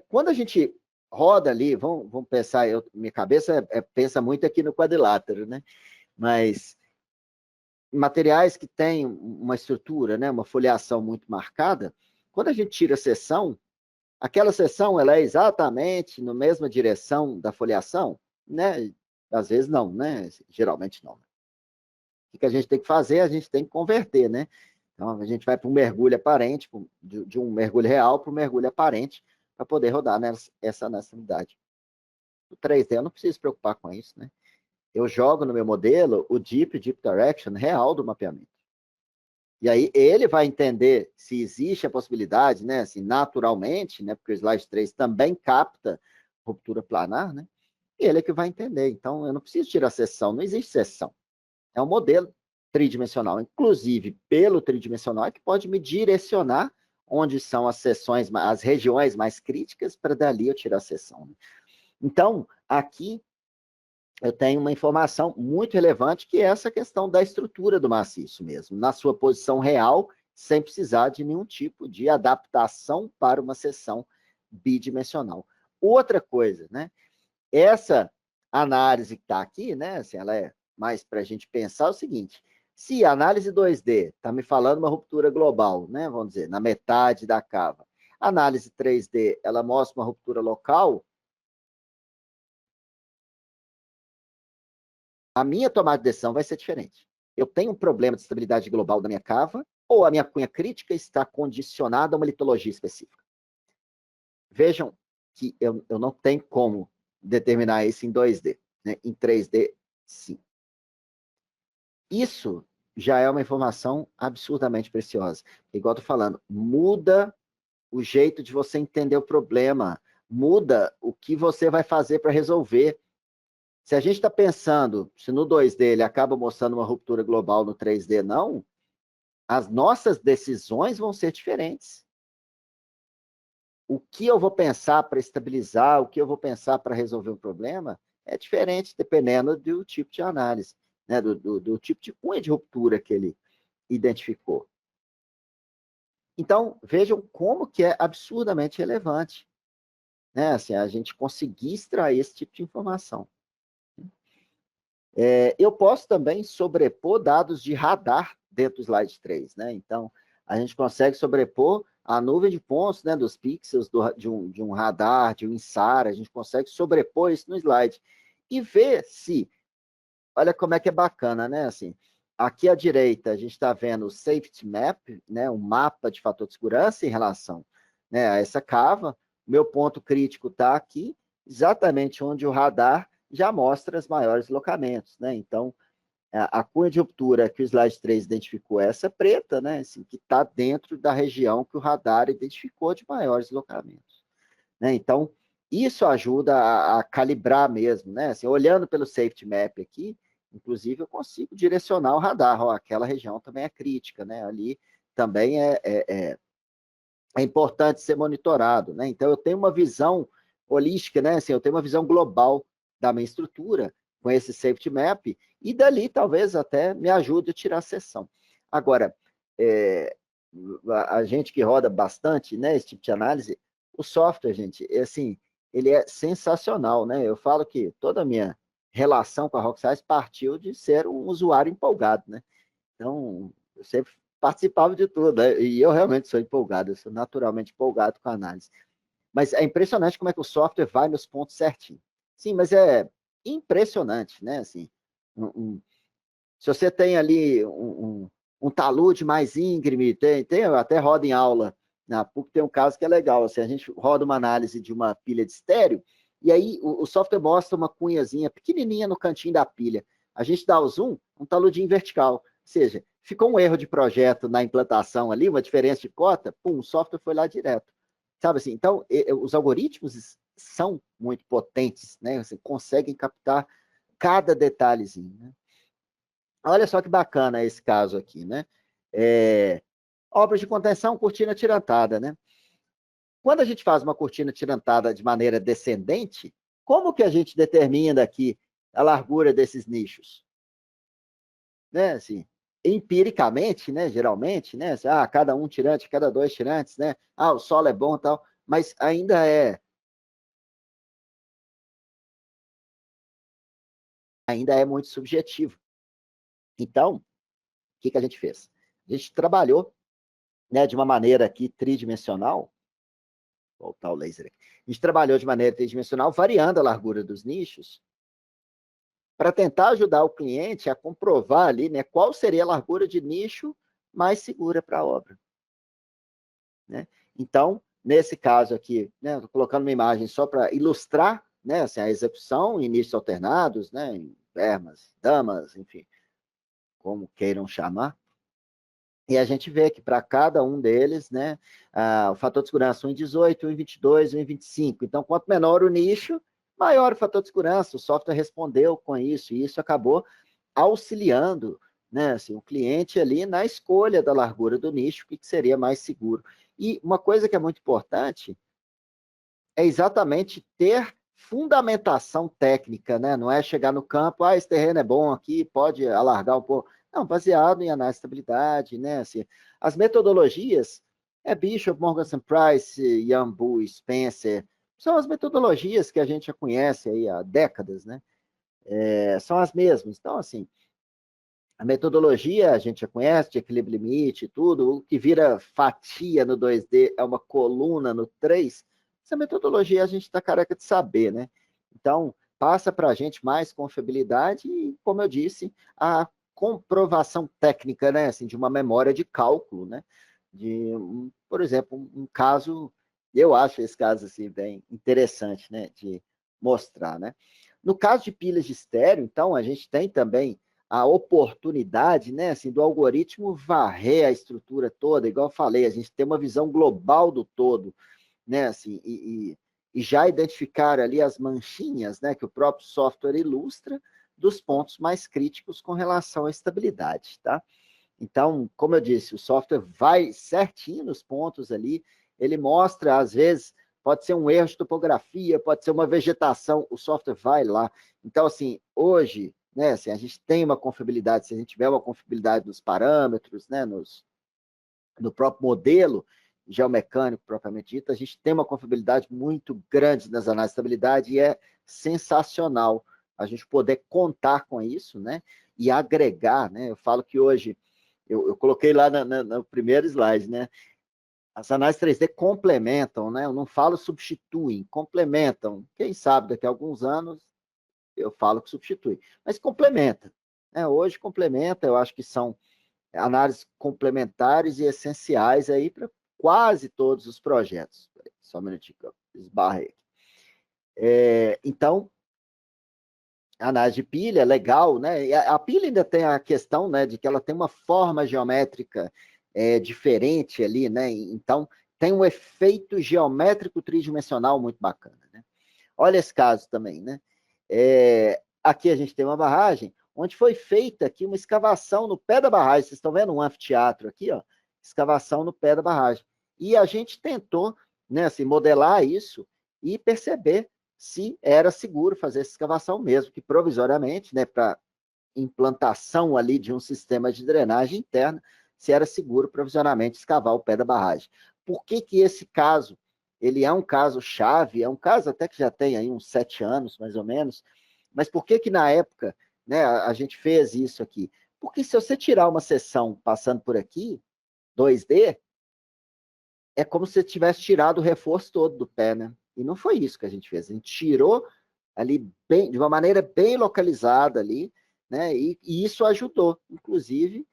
Quando a gente roda ali, vamos pensar, minha cabeça pensa muito aqui no quadrilátero, né? Mas materiais que têm uma estrutura, né? Uma foliação muito marcada, quando a gente tira a seção, aquela seção ela é exatamente na mesma direção da foliação, né? Às vezes não, né? Geralmente não. O que a gente tem que fazer? A gente tem que converter, né? Então, a gente vai para um mergulho aparente, de um mergulho real para um mergulho aparente, para poder rodar essa nacionalidade. O 3D eu não preciso se preocupar com isso, né? Eu jogo no meu modelo o Deep Direction real do mapeamento. E aí ele vai entender se existe a possibilidade, né? Assim, naturalmente, né? Porque o slide 3 também capta ruptura planar, né? E ele é que vai entender. Então, eu não preciso tirar a seção, não existe seção. É um modelo tridimensional, inclusive pelo tridimensional, que pode me direcionar onde são as seções, as regiões mais críticas, para dali eu tirar a seção. Então, aqui eu tenho uma informação muito relevante, que é essa questão da estrutura do maciço mesmo, na sua posição real, sem precisar de nenhum tipo de adaptação para uma seção bidimensional. Outra coisa, né? Essa análise que está aqui, né? Assim, ela é mais para a gente pensar é o seguinte: se a análise 2D está me falando uma ruptura global, né, vamos dizer, na metade da cava, a análise 3D ela mostra uma ruptura local, a minha tomada de decisão vai ser diferente. Eu tenho um problema de estabilidade global da minha cava, ou a minha cunha crítica está condicionada a uma litologia específica. Vejam que eu não tenho como determinar isso em 2D, né? Em 3D, sim. Isso já é uma informação absurdamente preciosa. Igual eu estou falando, muda o jeito de você entender o problema, muda o que você vai fazer para resolver. Se a gente está pensando, se no 2D ele acaba mostrando uma ruptura global, no 3D não, as nossas decisões vão ser diferentes. O que eu vou pensar para estabilizar, o que eu vou pensar para resolver o problema, é diferente dependendo do tipo de análise, né? do tipo de cunha de ruptura que ele identificou. Então, vejam como que é absurdamente relevante, né? Assim, a gente conseguir extrair esse tipo de informação. Eu posso também sobrepor dados de radar dentro do slide 3, né? Então, a gente consegue sobrepor a nuvem de pontos, né, dos pixels de um radar, de um INSAR, a gente consegue sobrepor isso no slide e ver se, olha como é que é bacana, né? Assim, aqui à direita a gente está vendo o safety map, né, um mapa de fator de segurança em relação, né, a essa cava. Meu ponto crítico está aqui, exatamente onde o radar já mostra os maiores deslocamentos, né? Então, a cunha de ruptura que o slide 3 identificou é essa preta, né? Assim, que está dentro da região que o radar identificou de maiores deslocamentos, né? Então, isso ajuda a calibrar mesmo, né? Assim, olhando pelo safety map aqui, inclusive eu consigo direcionar o radar, ó, aquela região também é crítica, né? Ali também é importante ser monitorado, né? Então, eu tenho uma visão holística, né? Assim, eu tenho uma visão global da minha estrutura com esse safety map e dali talvez até me ajude a tirar a sessão. Agora, a gente que roda bastante, né, esse tipo de análise, o software, gente, assim, ele é sensacional, né? Eu falo que toda a minha relação com a Rockscience partiu de ser um usuário empolgado, né? Então, eu sempre participava de tudo, né? E eu realmente sou empolgado, eu sou naturalmente empolgado com a análise. Mas é impressionante como é que o software vai nos pontos certinho. Sim, mas é impressionante, né? Assim, se você tem ali um talude mais íngreme, até roda em aula, na PUC tem um caso que é legal, assim, a gente roda uma análise de uma pilha de estéreo, e aí o software mostra uma cunhazinha pequenininha no cantinho da pilha. A gente dá o zoom, um taludinho vertical. Ou seja, ficou um erro de projeto na implantação ali, uma diferença de cota, pum, o software foi lá direto. Sabe assim? Então, os algoritmos são muito potentes, né? Você conseguem captar cada detalhezinho, né? Olha só que bacana esse caso aqui, né? Obras de contenção, cortina tirantada, né? Quando a gente faz uma cortina tirantada de maneira descendente, como que a gente determina aqui a largura desses nichos? Né? Assim, empiricamente, né? Geralmente, né? Assim, cada um tirante, cada dois tirantes, né? O solo é bom e tal, mas ainda é muito subjetivo. Então, o que a gente fez? A gente trabalhou, né, de uma maneira aqui tridimensional. Vou voltar o laser aqui. A gente trabalhou de maneira tridimensional, variando a largura dos nichos, para tentar ajudar o cliente a comprovar ali, né, qual seria a largura de nicho mais segura para a obra, né? Então, nesse caso aqui, né, estou colocando uma imagem só para ilustrar, né, assim, a execução em nichos alternados, né, em bermas, damas, enfim, como queiram chamar. E a gente vê que para cada um deles, né, o fator de segurança 1,18, 1,22, 1,25. Então, quanto menor o nicho, maior o fator de segurança. O software respondeu com isso, e isso acabou auxiliando, né, assim, o cliente ali na escolha da largura do nicho, que seria mais seguro. E uma coisa que é muito importante é exatamente ter fundamentação técnica, né? Não é chegar no campo, esse terreno é bom aqui, pode alargar um pouco. Não, baseado em análise de estabilidade, né? Assim, as metodologias Bishop, Morgan Price, Yambu, Spencer, são as metodologias que a gente já conhece aí há décadas, né? são as mesmas. Então, assim, a metodologia a gente já conhece, de equilíbrio limite e tudo, o que vira fatia no 2D é uma coluna no 3, essa metodologia a gente está careca de saber, né? Então, passa para a gente mais confiabilidade e, como eu disse, a comprovação técnica, né? Assim, de uma memória de cálculo, né? Por exemplo, um caso, eu acho esse caso assim, bem interessante, né? De mostrar, né? No caso de pilhas de estéreo, então, a gente tem também a oportunidade, né, assim, do algoritmo varrer a estrutura toda, igual eu falei, a gente tem uma visão global do todo, né, assim, e já identificar ali as manchinhas, né, que o próprio software ilustra dos pontos mais críticos com relação à estabilidade, tá? Então, como eu disse, o software vai certinho nos pontos ali, ele mostra, às vezes, pode ser um erro de topografia, pode ser uma vegetação, o software vai lá. Então, assim, hoje, né, assim, a gente tem uma confiabilidade, se a gente tiver uma confiabilidade nos parâmetros, né, no próprio modelo geomecânico propriamente dito, a gente tem uma confiabilidade muito grande nas análises de estabilidade e é sensacional a gente poder contar com isso, né, e agregar, né, eu falo que hoje eu coloquei lá no primeiro slide, né? As análises 3D complementam, né? Eu não falo substituem, complementam. Quem sabe daqui a alguns anos eu falo que substitui, mas complementa. Né? Hoje complementa, eu acho que são análises complementares e essenciais aí para quase todos os projetos. Só um minutinho, eu esbarrei aqui. Então, a análise de pilha é legal, né? E a pilha ainda tem a questão, né, de que ela tem uma forma geométrica diferente ali, né? Então, tem um efeito geométrico tridimensional muito bacana, né? Olha esse caso também, né? Aqui a gente tem uma barragem onde foi feita aqui uma escavação no pé da barragem. Vocês estão vendo um anfiteatro aqui, ó? Escavação no pé da barragem. E a gente tentou, né, assim, modelar isso e perceber se era seguro fazer essa escavação mesmo, que provisoriamente, né, para implantação ali de um sistema de drenagem interna, se era seguro provisoriamente escavar o pé da barragem. Por que que esse caso, ele é um caso chave, é um caso até que já tem aí uns 7 anos, mais ou menos, mas por que que na época, né, a gente fez isso aqui? Porque se você tirar uma seção passando por aqui, 2D, é como se você tivesse tirado o reforço todo do pé, né? E não foi isso que a gente fez. A gente tirou ali bem, de uma maneira bem localizada ali, né? E isso ajudou, inclusive,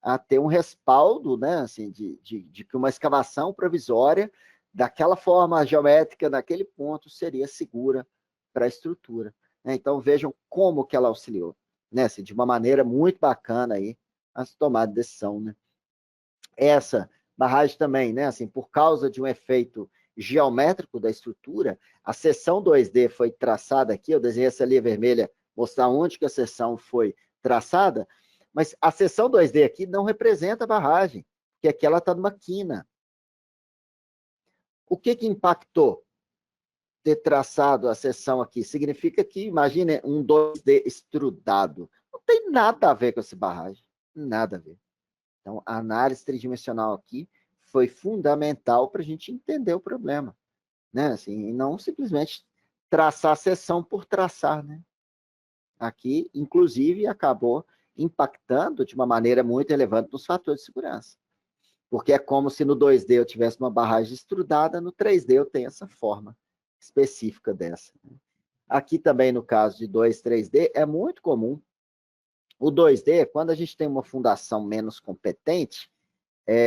a ter um respaldo, né? Assim, de que uma escavação provisória daquela forma geométrica, naquele ponto, seria segura para a estrutura. Né? Então vejam como que ela auxiliou, né? Assim, de uma maneira muito bacana aí a tomar decisão, né? Essa barragem também, né? Assim, por causa de um efeito geométrico da estrutura, a seção 2D foi traçada aqui, eu desenhei essa linha vermelha, mostrar onde que a seção foi traçada, mas a seção 2D aqui não representa a barragem, porque aqui ela está numa quina. O que que impactou ter traçado a seção aqui? Significa que, imagine um 2D estrudado. Não tem nada a ver com essa barragem, nada a ver. Então, a análise tridimensional aqui foi fundamental para a gente entender o problema, né? Assim, e não simplesmente traçar a seção por traçar, né? Aqui, inclusive, acabou impactando de uma maneira muito relevante nos fatores de segurança. Porque é como se no 2D eu tivesse uma barragem estrudada, no 3D eu tenho essa forma específica dessa. Aqui também, no caso de 2, 3D, é muito comum. O 2D, quando a gente tem uma fundação menos competente,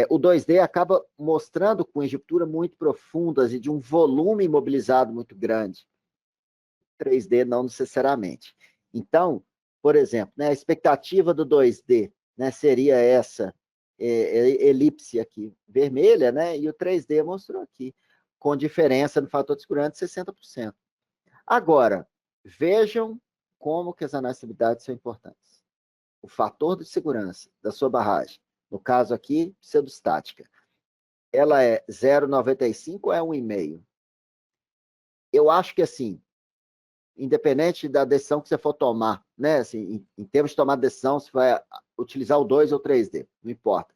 o 2D acaba mostrando conjecturas muito profundas e de um volume imobilizado muito grande. 3D não necessariamente. Então, por exemplo, né, a expectativa do 2D, né, seria essa elipse aqui vermelha, né, e o 3D mostrou aqui, com diferença no fator de segurança de 60%. Agora, vejam como que as análises de estabilidade são importantes. O fator de segurança da sua barragem, no caso aqui, pseudostática, ela é 0,95 ou é 1,5? Eu acho que assim, independente da decisão que você for tomar, né? Assim, em termos de tomar decisão, se vai utilizar o 2 ou 3D, não importa.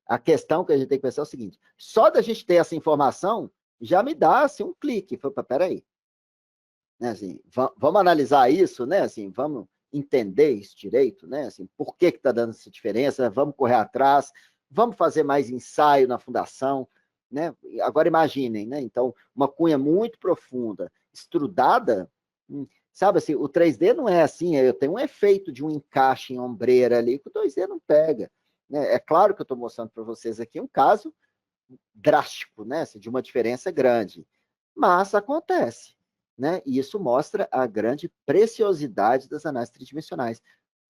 A questão que a gente tem que pensar é o seguinte: só da gente ter essa informação já me dá assim, um clique. Peraí. né? Assim, vamos analisar isso, né? Assim, vamos entender isso direito, né? Assim, por que está dando essa diferença? Vamos correr atrás, vamos fazer mais ensaio na fundação, né? Agora imaginem, né? Então, uma cunha muito profunda, estrudada, sabe assim, o 3D não é assim, eu tenho um efeito de um encaixe em ombreira ali que o 2D não pega, né? É claro que eu estou mostrando para vocês aqui um caso drástico, né? Assim, de uma diferença grande, mas acontece, né? E isso mostra a grande preciosidade das análises tridimensionais.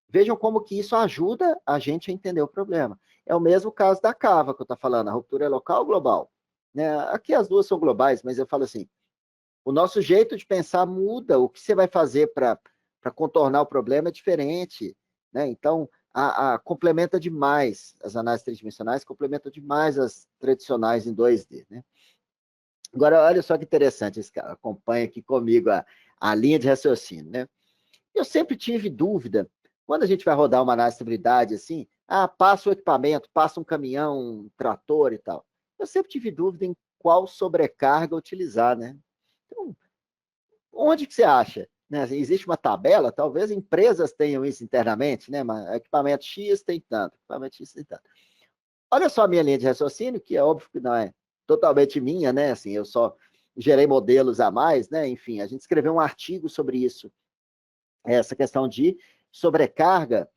Vejam como que isso ajuda a gente a entender o problema. É o mesmo caso da cava que eu estou falando, a ruptura é local ou global? Né? Aqui as duas são globais, mas eu falo assim, o nosso jeito de pensar muda, o que você vai fazer para contornar o problema é diferente, né? Então, complementa demais, as análises tridimensionais complementam demais as tradicionais em 2D, né? Agora, olha só que interessante, esse cara acompanha aqui comigo a linha de raciocínio, né? Eu sempre tive dúvida, quando a gente vai rodar uma análise de estabilidade assim, passa o equipamento, passa um caminhão, um trator e tal. Eu sempre tive dúvida em qual sobrecarga utilizar, né? Então, onde que você acha? Né? Existe uma tabela, talvez empresas tenham isso internamente, né? Mas equipamento X tem tanto, equipamento X tem tanto. Olha só a minha linha de raciocínio, que é óbvio que não é totalmente minha, né? Assim, eu só gerei modelos a mais, né? Enfim, a gente escreveu um artigo sobre isso, essa questão de sobrecarga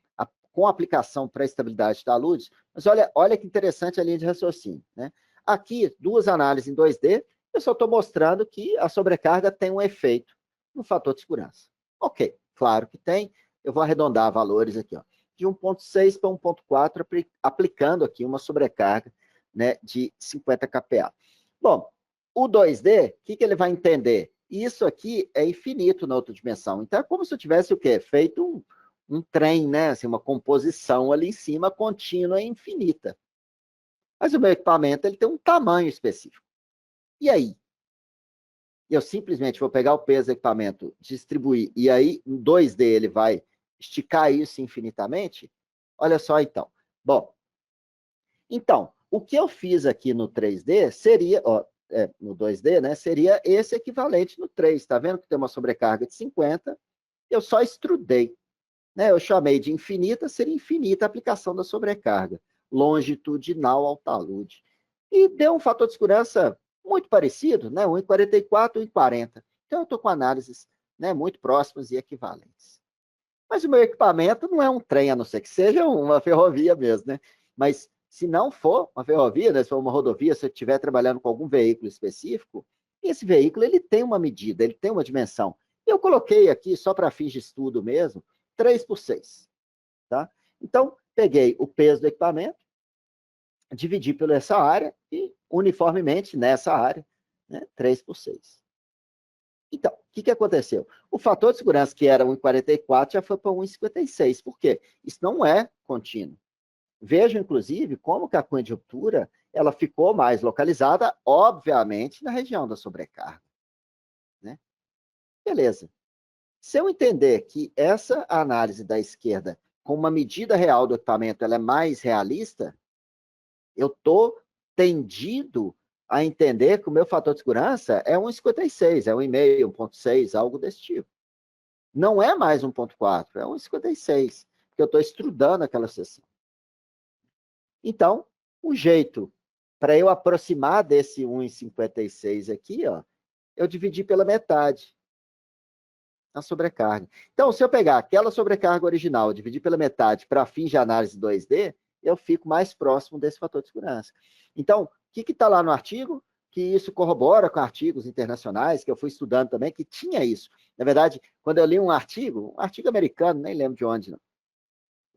com aplicação para a estabilidade de taludes. Mas olha que interessante a linha de raciocínio, né? Aqui, duas análises em 2D, eu só estou mostrando que a sobrecarga tem um efeito no fator de segurança. Ok, claro que tem. Eu vou arredondar valores aqui, ó, de 1.6 para 1.4, aplicando aqui uma sobrecarga, né, de 50 kPa. Bom, o 2D, o que ele vai entender? Isso aqui é infinito na outra dimensão. Então, é como se eu tivesse o quê? Feito um trem, né? Assim, uma composição ali em cima contínua e infinita. Mas o meu equipamento ele tem um tamanho específico. E aí? Eu simplesmente vou pegar o peso do equipamento, distribuir, e aí em 2D ele vai esticar isso infinitamente? Olha só então. Bom, então, o que eu fiz aqui no 3D seria, ó, no 2D, né, seria esse equivalente no 3. Está vendo que tem uma sobrecarga de 50? Eu só extrudei. Né? Eu chamei de infinita, seria infinita a aplicação da sobrecarga, longitudinal ao talude. E deu um fator de segurança muito parecido, né? 1,44, 1,40. Então, eu estou com análises, né, muito próximas e equivalentes. Mas o meu equipamento não é um trem, a não ser que seja uma ferrovia mesmo, né? Mas se não for uma ferrovia, né, se for uma rodovia, se eu estiver trabalhando com algum veículo específico, esse veículo ele tem uma medida, ele tem uma dimensão. Eu coloquei aqui, só para fins de estudo mesmo, 3 por 6. Tá? Então, peguei o peso do equipamento, dividi por essa área e, uniformemente, nessa área, né, 3 por 6. Então, o que aconteceu? O fator de segurança, que era 1,44, já foi para 1,56. Por quê? Isso não é contínuo. Vejam, inclusive, como que a cunha de ruptura ela ficou mais localizada, obviamente, na região da sobrecarga. Né? Beleza. Se eu entender que essa análise da esquerda, com uma medida real do equipamento, ela é mais realista, eu estou tendido a entender que o meu fator de segurança é 1,56, é 1,5, 1,6, algo desse tipo. Não é mais 1,4, é 1,56, porque eu estou estrudando aquela seção. Então, o jeito para eu aproximar desse 1,56 aqui, ó, eu dividi pela metade a sobrecarga. Então, se eu pegar aquela sobrecarga original, dividir pela metade para fins de análise 2D, eu fico mais próximo desse fator de segurança. Então, o que está lá no artigo? Que isso corrobora com artigos internacionais, que eu fui estudando também, que tinha isso. Na verdade, quando eu li um artigo americano, nem lembro de onde, não.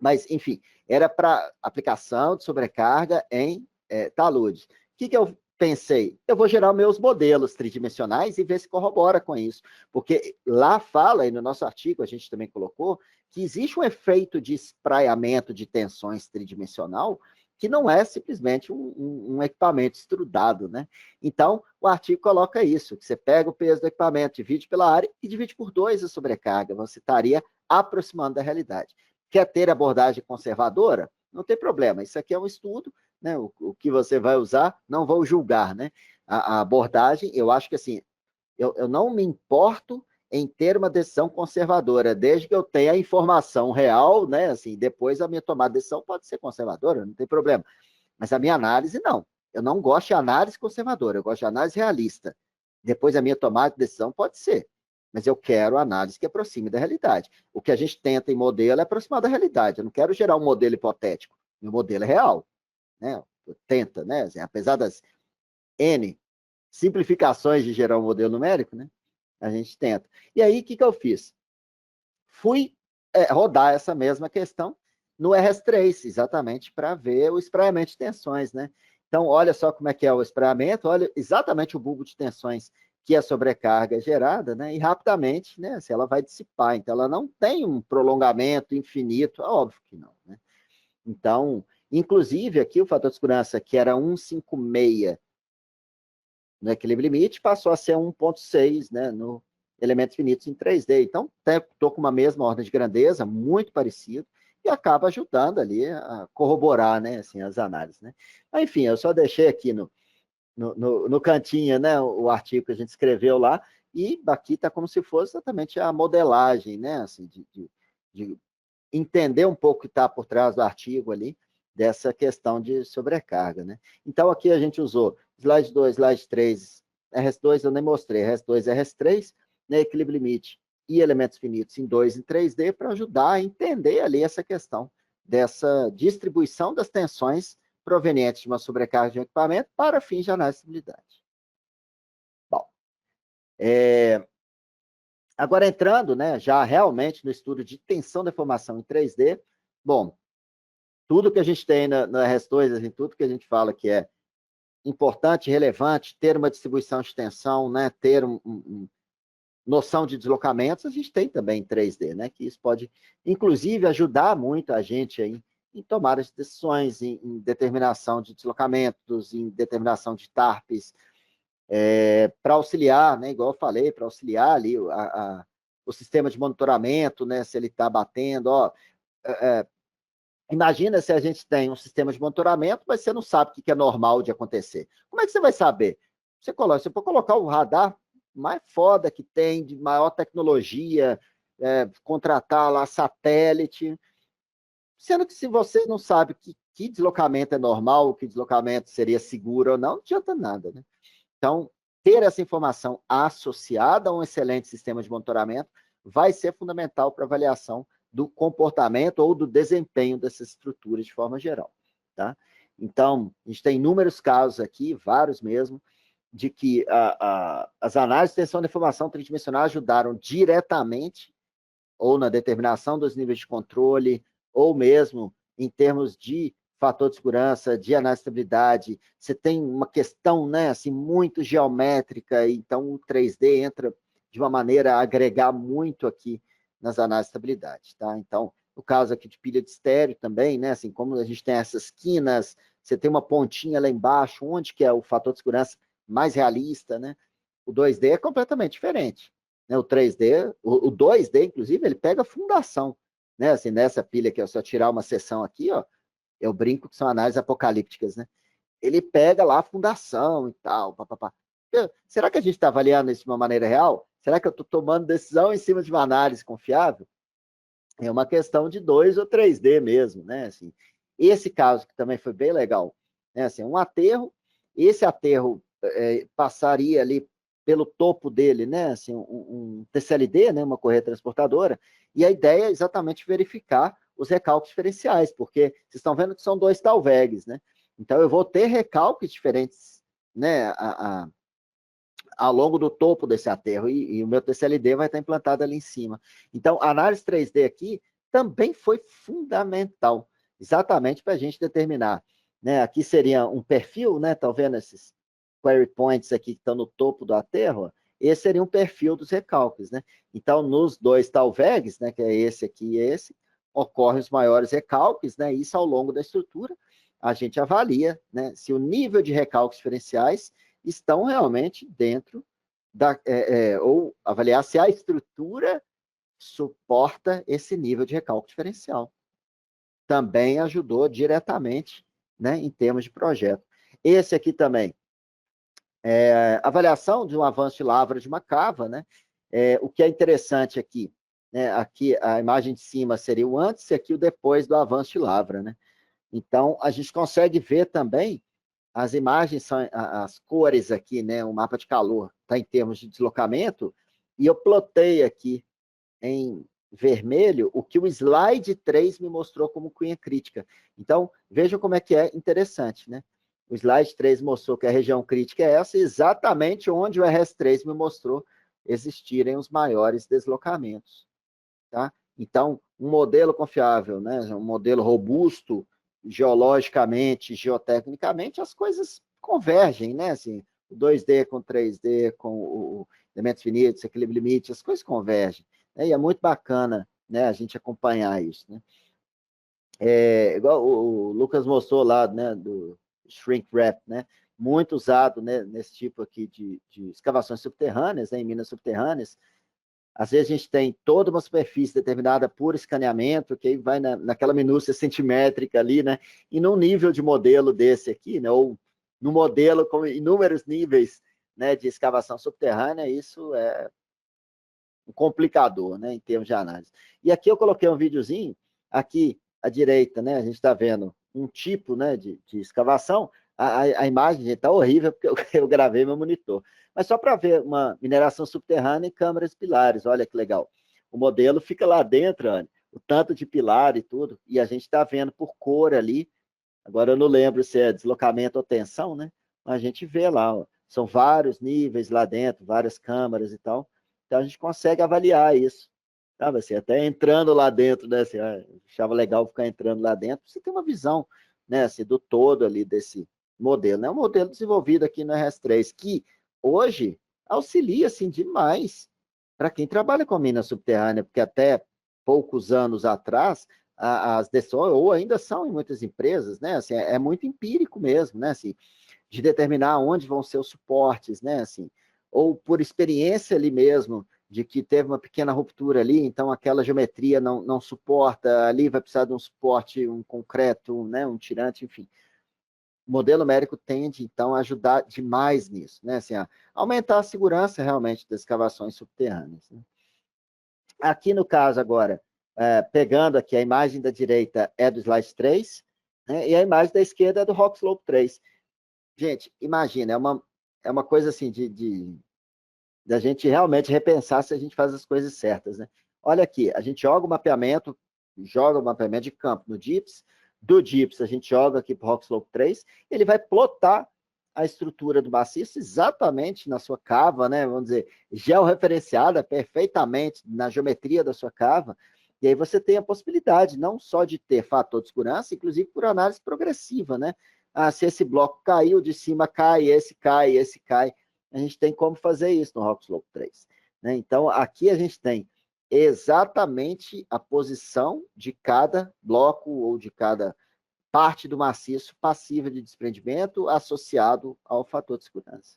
Mas, enfim, era para aplicação de sobrecarga em taludes. O que eu pensei? Eu vou gerar meus modelos tridimensionais e ver se corrobora com isso. Porque lá fala, e no nosso artigo a gente também colocou, que existe um efeito de espraiamento de tensões tridimensional que não é simplesmente um equipamento estrudado, né? Então, o artigo coloca isso, que você pega o peso do equipamento, divide pela área e divide por 2 a sobrecarga. Você estaria aproximando da realidade. Quer ter abordagem conservadora? Não tem problema. Isso aqui é um estudo, né? O que você vai usar, não vou julgar, né? A abordagem, eu acho que assim, eu não me importo em ter uma decisão conservadora, desde que eu tenha a informação real, né? Assim, depois a minha tomada de decisão pode ser conservadora, não tem problema. Mas a minha análise, não. Eu não gosto de análise conservadora, eu gosto de análise realista. Depois a minha tomada de decisão pode ser. Mas eu quero análise que aproxime da realidade. O que a gente tenta em modelo é aproximar da realidade. Eu não quero gerar um modelo hipotético. Meu modelo é real. Né? Tenta, né? Assim, apesar das N simplificações de gerar um modelo numérico, né? A gente tenta. E aí, o que eu fiz? Fui rodar essa mesma questão no RS3, exatamente para ver o espraiamento de tensões, né? Então, olha só como é que é o espraiamento, olha exatamente o bulbo de tensões que a sobrecarga é gerada, né? E rapidamente, né? Se ela vai dissipar. Então, ela não tem um prolongamento infinito, óbvio que não, né? Então, inclusive, aqui o fator de segurança, que era 156 no equilíbrio limite, passou a ser 1,6, né? No elementos finitos em 3D. Então, estou com uma mesma ordem de grandeza, muito parecido, e acaba ajudando ali a corroborar, né, assim, as análises, né? Mas, enfim, eu só deixei aqui no cantinho, né, o artigo que a gente escreveu lá, e aqui está como se fosse exatamente a modelagem, né, assim, de entender um pouco o que está por trás do artigo ali, dessa questão de sobrecarga, né? Então, aqui a gente usou slide 2, slide 3, RS2 eu nem mostrei, RS2 e RS3, né, equilíbrio limite e elementos finitos em 2 e 3D para ajudar a entender ali essa questão dessa distribuição das tensões provenientes de uma sobrecarga de um equipamento para fins de análise de estabilidade. Bom, agora entrando, né, já realmente no estudo de tensão de deformação em 3D, bom, tudo que a gente tem na RS2, assim, tudo que a gente fala que é importante, relevante, ter uma distribuição de tensão, né, ter noção de deslocamentos, a gente tem também em 3D, né, que isso pode, inclusive, ajudar muito a gente aí em tomar as decisões, em determinação de deslocamentos, em determinação de TARPs, para auxiliar, né, igual eu falei, para auxiliar ali o sistema de monitoramento, né, se ele está batendo, ó, imagina se a gente tem um sistema de monitoramento, mas você não sabe o que é normal de acontecer. Como é que você vai saber? Você pode colocar o radar mais foda que tem, de maior tecnologia, contratar lá satélite, sendo que se você não sabe que deslocamento é normal, que deslocamento seria seguro ou não, não adianta nada, né? Então, ter essa informação associada a um excelente sistema de monitoramento vai ser fundamental para a avaliação do comportamento ou do desempenho dessas estruturas de forma geral, tá? Então, a gente tem inúmeros casos aqui, vários mesmo, de que as análises de tensão de deformação tridimensional ajudaram diretamente ou na determinação dos níveis de controle, ou mesmo em termos de fator de segurança, de análise de estabilidade. Você tem uma questão, né, assim, muito geométrica, então o 3D entra de uma maneira a agregar muito aqui nas análises de estabilidade, tá? Então, no caso aqui de pilha de estéreo também, né, assim, como a gente tem essas quinas, você tem uma pontinha lá embaixo, onde que é o fator de segurança mais realista, né? O 2D é completamente diferente, né? O 3D, o 2D, inclusive, ele pega fundação, né? Assim, nessa pilha aqui, ó, só tirar uma seção aqui, ó, eu brinco que são análises apocalípticas, né? Ele pega lá a fundação e tal, papapá. Será que a gente está avaliando isso de uma maneira real? Será que eu estou tomando decisão em cima de uma análise confiável? É uma questão de 2 ou 3D mesmo, né? Assim, esse caso que também foi bem legal, né? Assim, um aterro, esse aterro passaria ali pelo topo dele, né? Assim, um TCLD, né? Uma correia transportadora, e a ideia é exatamente verificar os recalques diferenciais, porque vocês estão vendo que são dois talvegs, né? Então eu vou ter recalques diferentes, né? Ao longo do topo desse aterro, e o meu TCLD vai estar implantado ali em cima. Então, a análise 3D aqui também foi fundamental, exatamente para a gente determinar, né? Aqui seria um perfil, né? Estão vendo esses query points aqui que estão no topo do aterro? Esse seria um perfil dos recalques, né? Então, nos dois talvegs, né? Que é esse aqui e esse, ocorrem os maiores recalques, né? Isso ao longo da estrutura, a gente avalia, né? Se o nível de recalques diferenciais estão realmente dentro ou avaliar se a estrutura suporta esse nível de recalque diferencial. Também ajudou diretamente, né, em termos de projeto. Esse aqui também, avaliação de um avanço de lavra de uma cava, né? O que é interessante aqui, né? Aqui a imagem de cima seria o antes e aqui o depois do avanço de lavra, né? Então, a gente consegue ver também, as imagens são as cores aqui, né? O mapa de calor está em termos de deslocamento, e eu plotei aqui em vermelho o que o slide 3 me mostrou como cunha crítica. Então, vejam como é que é interessante, né? O slide 3 mostrou que a região crítica é essa, exatamente onde o RS3 me mostrou existirem os maiores deslocamentos. Tá? Então, um modelo confiável, né? Um modelo robusto, geologicamente, geotecnicamente, as coisas convergem, né? Assim, o 2D com 3D, com o elementos finitos, equilíbrio limite, as coisas convergem. Né? E é muito bacana, né, a gente acompanhar isso. Né? Igual o Lucas mostrou lá, né, do shrink wrap, né? Muito usado, né, nesse tipo aqui de escavações subterrâneas, né, em minas subterrâneas. Às vezes a gente tem toda uma superfície determinada por escaneamento, que aí vai naquela minúcia centimétrica ali, né? E num nível de modelo desse aqui, né? Ou no modelo com inúmeros níveis, né, de escavação subterrânea, isso é um complicador, né, em termos de análise. E aqui eu coloquei um videozinho, aqui à direita, né, a gente está vendo um tipo, né, de escavação. A imagem está horrível porque eu gravei meu monitor, mas só para ver uma mineração subterrânea e câmaras pilares, olha que legal. O modelo fica lá dentro, Anny, o tanto de pilar e tudo, e a gente está vendo por cor ali. Agora eu não lembro se é deslocamento ou tensão, né? Mas a gente vê lá, ó, são vários níveis lá dentro, várias câmaras e tal. Então a gente consegue avaliar isso. Sabe assim, até entrando lá dentro, né? Assim, achava legal ficar entrando lá dentro, você tem uma visão, né, assim, do todo ali desse modelo. É, né? Um modelo desenvolvido aqui no RS3, que hoje auxilia assim, demais para quem trabalha com mina subterrânea, porque até poucos anos atrás as decisões, ou ainda são em muitas empresas, né? Assim, é muito empírico mesmo, né? Assim, de determinar onde vão ser os suportes, né? Assim, ou por experiência ali mesmo, de que teve uma pequena ruptura ali, então aquela geometria não suporta, ali vai precisar de um suporte, um concreto, né? Um tirante, enfim. O modelo numérico tende, então, a ajudar demais nisso, né? Assim, a aumentar a segurança realmente das escavações subterrâneas. Né? Aqui no caso agora, pegando aqui a imagem da direita é do slide 3, né, e a imagem da esquerda é do Rock Slope 3. Gente, imagina, é uma coisa assim de a gente realmente repensar se a gente faz as coisas certas. Né? Olha aqui, a gente joga o mapeamento de campo no DIPS, do DIPS a gente joga aqui para o Rock Slope 3, ele vai plotar a estrutura do maciço exatamente na sua cava, né? Vamos dizer, georreferenciada perfeitamente na geometria da sua cava, e aí você tem a possibilidade não só de ter fator de segurança, inclusive por análise progressiva, né? Ah, se esse bloco caiu, de cima cai, esse cai, esse cai. A gente tem como fazer isso no Rock Slope 3. Né? Então, aqui a gente tem exatamente a posição de cada bloco ou de cada parte do maciço passiva de desprendimento associado ao fator de segurança.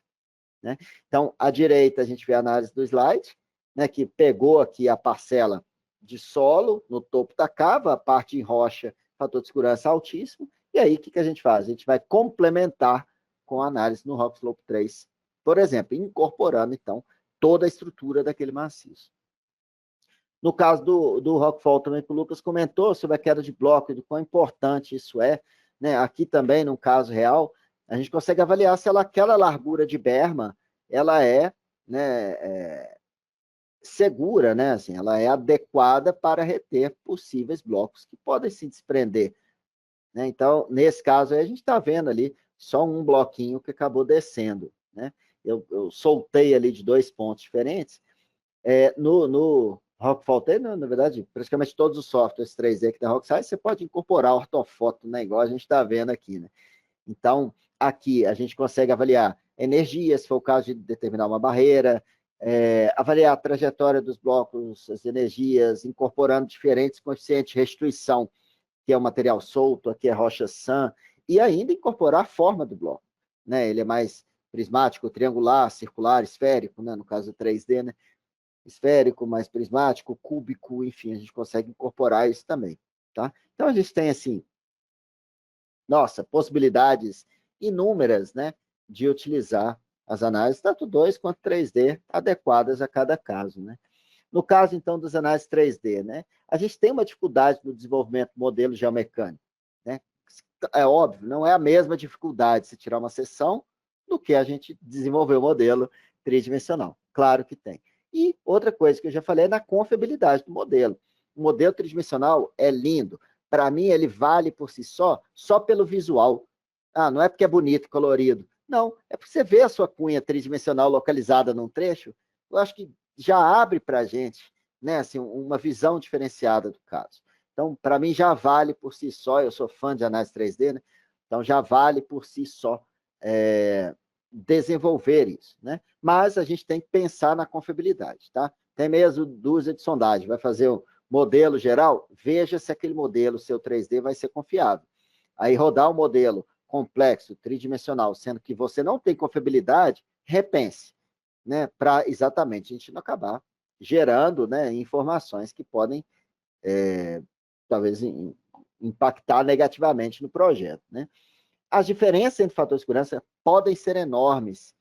Né? Então, à direita, a gente vê a análise do slide, né, que pegou aqui a parcela de solo no topo da cava, a parte em rocha, fator de segurança altíssimo, e aí o que a gente faz? A gente vai complementar com a análise no Rock Slope 3, por exemplo, incorporando, então, toda a estrutura daquele maciço. No caso do Rockfall também, que o Lucas comentou sobre a queda de bloco e do quão importante isso é, né? Aqui também, no caso real, a gente consegue avaliar se aquela largura de berma, ela é, né, segura, né? Assim, ela é adequada para reter possíveis blocos que podem se desprender. Né? Então, nesse caso aí, a gente está vendo ali só um bloquinho que acabou descendo. Né? Eu soltei ali de 2 pontos diferentes, no Rockfall tem, na verdade, praticamente todos os softwares 3D que tem Rockscience, você pode incorporar ortofoto, né, igual a gente está vendo aqui. Né? Então, aqui a gente consegue avaliar energia, se for o caso de determinar uma barreira, avaliar a trajetória dos blocos, as energias, incorporando diferentes coeficientes de restituição, que é o material solto, aqui é rocha sã, e ainda incorporar a forma do bloco. Né? Ele é mais prismático, triangular, circular, esférico, né? No caso do 3D, né? Esférico, mais prismático, cúbico, enfim, a gente consegue incorporar isso também. Tá? Então, a gente tem, assim, nossa, possibilidades inúmeras, né, de utilizar as análises, tanto 2 quanto 3D, adequadas a cada caso, né? No caso, então, das análises 3D, né? A gente tem uma dificuldade no desenvolvimento do modelo geomecânico, né? É óbvio, não é a mesma dificuldade se tirar uma seção do que a gente desenvolver o modelo tridimensional. Claro que tem. E outra coisa que eu já falei é na confiabilidade do modelo. O modelo tridimensional é lindo. Para mim, ele vale por si só pelo visual. Ah, não é porque é bonito, colorido. Não, é porque você vê a sua cunha tridimensional localizada num trecho, eu acho que já abre para a gente, né, assim, uma visão diferenciada do caso. Então, para mim, já vale por si só, eu sou fã de análise 3D, né? Então, já vale por si só desenvolver isso, né? Mas a gente tem que pensar na confiabilidade, tá? Tem mesmo dúzia de sondagem, vai fazer o modelo geral, veja se aquele modelo, seu 3D, vai ser confiável. Aí, rodar um modelo complexo, tridimensional, sendo que você não tem confiabilidade, repense, né? Para exatamente a gente não acabar gerando, né, informações que podem talvez impactar negativamente no projeto, né? As diferenças entre fatores de segurança podem ser enormes,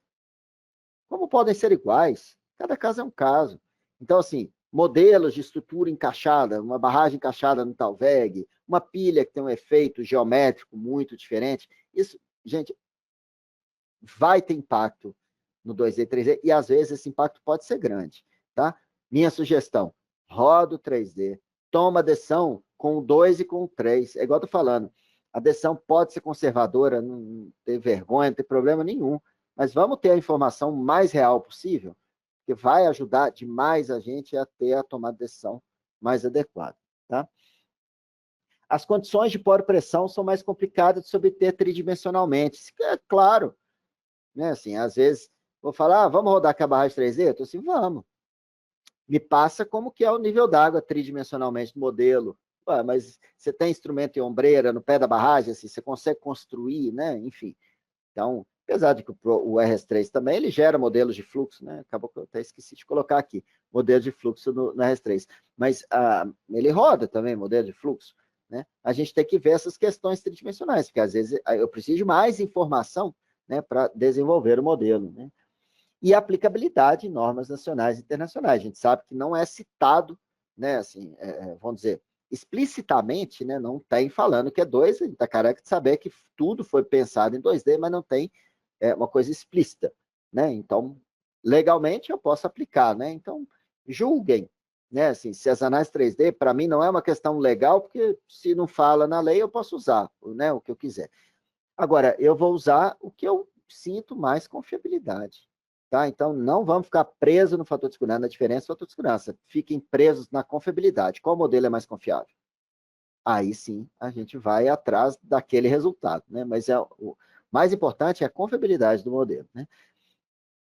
como podem ser iguais. Cada caso é um caso. Então, assim, modelos de estrutura encaixada, uma barragem encaixada no talveg, uma pilha que tem um efeito geométrico muito diferente, isso, gente, vai ter impacto no 2D, 3D, e às vezes esse impacto pode ser grande, tá? Minha sugestão, roda o 3D, toma adesão com o 2 e com o 3, é igual eu tô falando, a adesão pode ser conservadora, não tem vergonha, não tem problema nenhum, mas vamos ter a informação mais real possível, que vai ajudar demais a gente a ter a tomada de decisão mais adequada, tá? As condições de poro-pressão são mais complicadas de se obter tridimensionalmente, é claro, né? Assim, às vezes, vou falar, vamos rodar com a barragem 3D? Eu tô assim, vamos. Me passa como que é o nível d'água tridimensionalmente do modelo. Ué, mas você tem instrumento em ombreira no pé da barragem, assim, você consegue construir, né? Enfim. Então, apesar de que o RS3 também, ele gera modelos de fluxo, né? Acabou que eu até esqueci de colocar aqui, modelo de fluxo no RS3. Mas ele roda também, modelo de fluxo, né? A gente tem que ver essas questões tridimensionais, porque às vezes eu preciso de mais informação, né, para desenvolver o modelo, né? E aplicabilidade em normas nacionais e internacionais. A gente sabe que não é citado, né, assim, vamos dizer, explicitamente, né, não tem falando que é 2, a gente está careca de saber que tudo foi pensado em 2D, mas não tem uma coisa explícita, né? Então, legalmente eu posso aplicar, né? Então, julguem, né? Assim, se as análises 3D, para mim, não é uma questão legal, porque se não fala na lei, eu posso usar, né, o que eu quiser. Agora, eu vou usar o que eu sinto mais confiabilidade. Tá? Então, não vamos ficar presos no fator de segurança, na diferença do fator de segurança. Fiquem presos na confiabilidade. Qual modelo é mais confiável? Aí sim, a gente vai atrás daquele resultado. Né? Mas o mais importante é a confiabilidade do modelo. Né?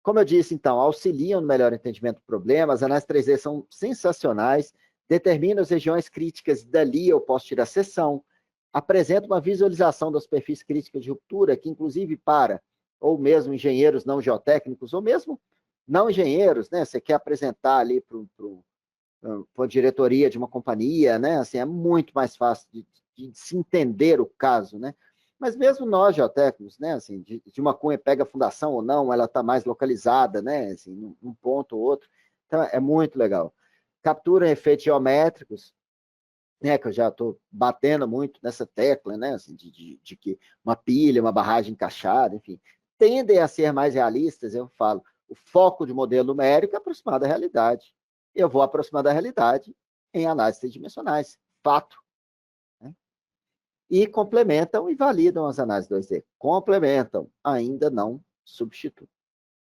Como eu disse, então, auxiliam no melhor entendimento do problema, as análises 3D são sensacionais, determinam as regiões críticas, dali eu posso tirar seção, apresenta uma visualização das superfícies críticas de ruptura, que inclusive para, ou mesmo engenheiros não geotécnicos, ou mesmo não engenheiros, né? Você quer apresentar ali para a diretoria de uma companhia, né? Assim, é muito mais fácil de se entender o caso, né? Mas mesmo nós, geotécnicos, né? Assim, de uma cunha pega a fundação ou não, ela está mais localizada, né? Assim, num ponto ou outro. Então, é muito legal. Captura efeitos geométricos, né, que eu já estou batendo muito nessa tecla, né, assim, de que uma pilha, uma barragem encaixada, enfim, tendem a ser mais realistas, eu falo, o foco de modelo numérico é aproximar da realidade. Eu vou aproximar da realidade em análises tridimensionais, fato. Né? E complementam e validam as análises 2D. Complementam, ainda não substituem.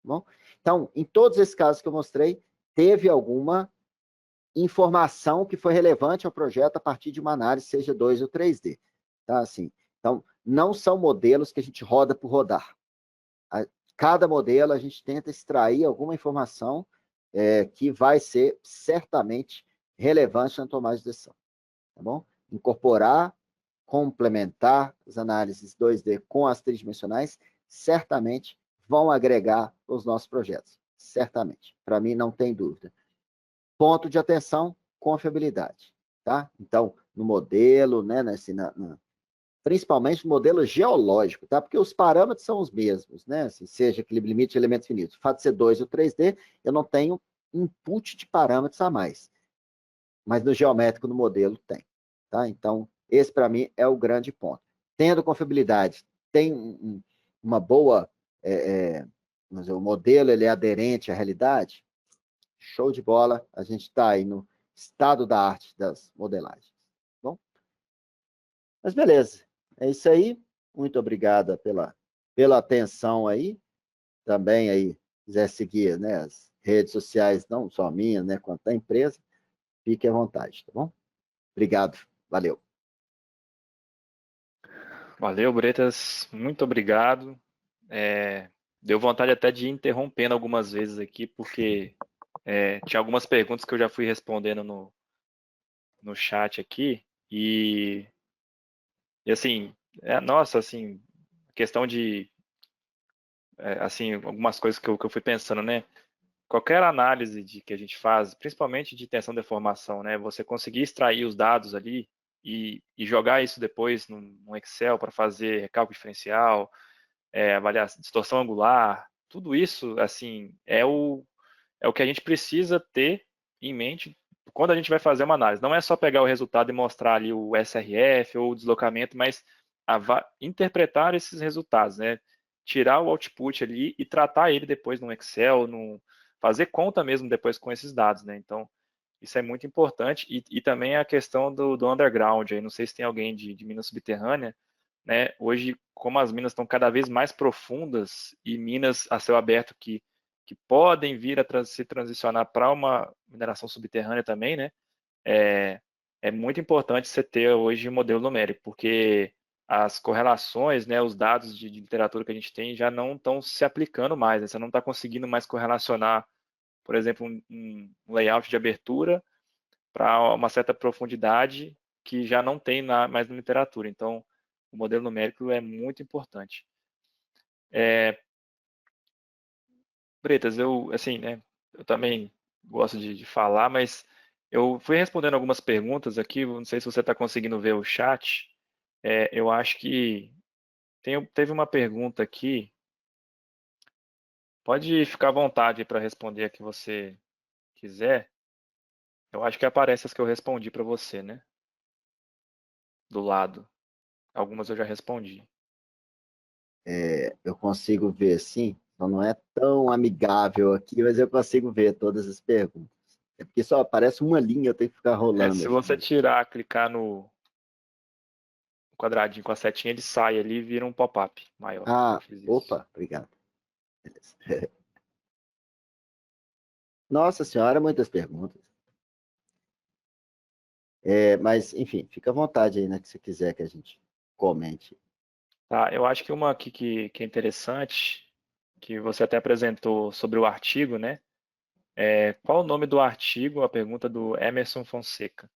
Tá bom? Então, em todos esses casos que eu mostrei, teve alguma informação que foi relevante ao projeto a partir de uma análise, seja 2 ou 3D. Tá? Assim, então, não são modelos que a gente roda por rodar. Cada modelo a gente tenta extrair alguma informação que vai ser certamente relevante na tomada de decisão. Tá bom? Incorporar, complementar as análises 2D com as tridimensionais, certamente vão agregar os nossos projetos. Certamente. Para mim, não tem dúvida. Ponto de atenção, confiabilidade. Tá? Então, no modelo, né, principalmente no modelo geológico, tá? Porque os parâmetros são os mesmos, né? Assim, seja equilíbrio limite de elementos finitos. O fato de ser 2 ou 3D, eu não tenho input de parâmetros a mais. Mas no geométrico, no modelo, tem. Tá? Então, esse para mim é o grande ponto. Tendo confiabilidade, tem uma boa... mas o modelo ele é aderente à realidade, show de bola, a gente está aí no estado da arte das modelagens. Bom, mas beleza, é isso aí. Muito obrigada pela atenção aí. Também aí, quiser seguir, né, as redes sociais, não só minha, né, quanto da empresa, fique à vontade, tá bom? Obrigado, valeu. Valeu, Bretas, muito obrigado. Deu vontade até de ir interrompendo algumas vezes aqui, porque tinha algumas perguntas que eu já fui respondendo no chat aqui, e assim, nossa, assim, questão de, assim, algumas coisas que eu fui pensando, né? Qualquer análise que a gente faz, principalmente de tensão de deformação, né? Você conseguir extrair os dados ali e jogar isso depois no Excel para fazer recálculo diferencial, avaliar distorção angular, tudo isso, assim, é o que a gente precisa ter em mente quando a gente vai fazer uma análise. Não é só pegar o resultado e mostrar ali o SRF ou o deslocamento, mas interpretar esses resultados, né? Tirar o output ali e tratar ele depois no Excel, fazer conta mesmo depois com esses dados, né? Então, isso é muito importante. E também a questão do underground. Aí, não sei se tem alguém de mina subterrânea, né? Hoje, como as minas estão cada vez mais profundas e minas a céu aberto que podem vir a se transicionar para uma mineração subterrânea também, né? É muito importante você ter hoje um modelo numérico, porque as correlações, né, os dados de literatura que a gente tem já não estão se aplicando mais, né? Você não está conseguindo mais correlacionar, por exemplo, um layout de abertura para uma certa profundidade que já não tem mais na literatura. Então, o modelo numérico é muito importante. Bretas, assim, né, eu também gosto de falar, mas eu fui respondendo algumas perguntas aqui, não sei se você está conseguindo ver o chat. Eu acho que teve uma pergunta aqui, pode ficar à vontade para responder a que você quiser. Eu acho que aparece as que eu respondi para você, né? Do lado. Algumas eu já respondi. Eu consigo ver, sim, só não é tão amigável aqui, mas eu consigo ver todas as perguntas. É porque só aparece uma linha, eu tenho que ficar rolando Se aqui. você clicar no quadradinho com a setinha, ele sai ali e vira um pop-up maior. Eu Ah, fiz isso. opa, obrigado. Beleza. Nossa senhora, muitas perguntas. Mas, enfim, fica à vontade aí, né, que você quiser que a gente comente. Tá, eu acho que uma aqui que é interessante, que você até apresentou sobre o artigo, né? Qual o nome do artigo? A pergunta do Emerson Fonseca.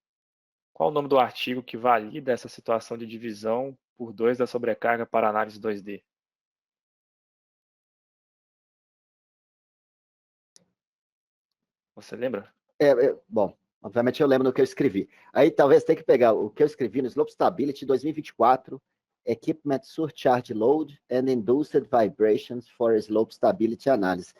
Qual o nome do artigo que valida essa situação de divisão por 2 da sobrecarga para análise 2D? Você lembra? Bom, obviamente eu lembro do que eu escrevi. Aí talvez tenha que pegar o que eu escrevi no Slope Stability 2024, Equipment Surcharge Load and Induced Vibrations for Slope Stability Analysis.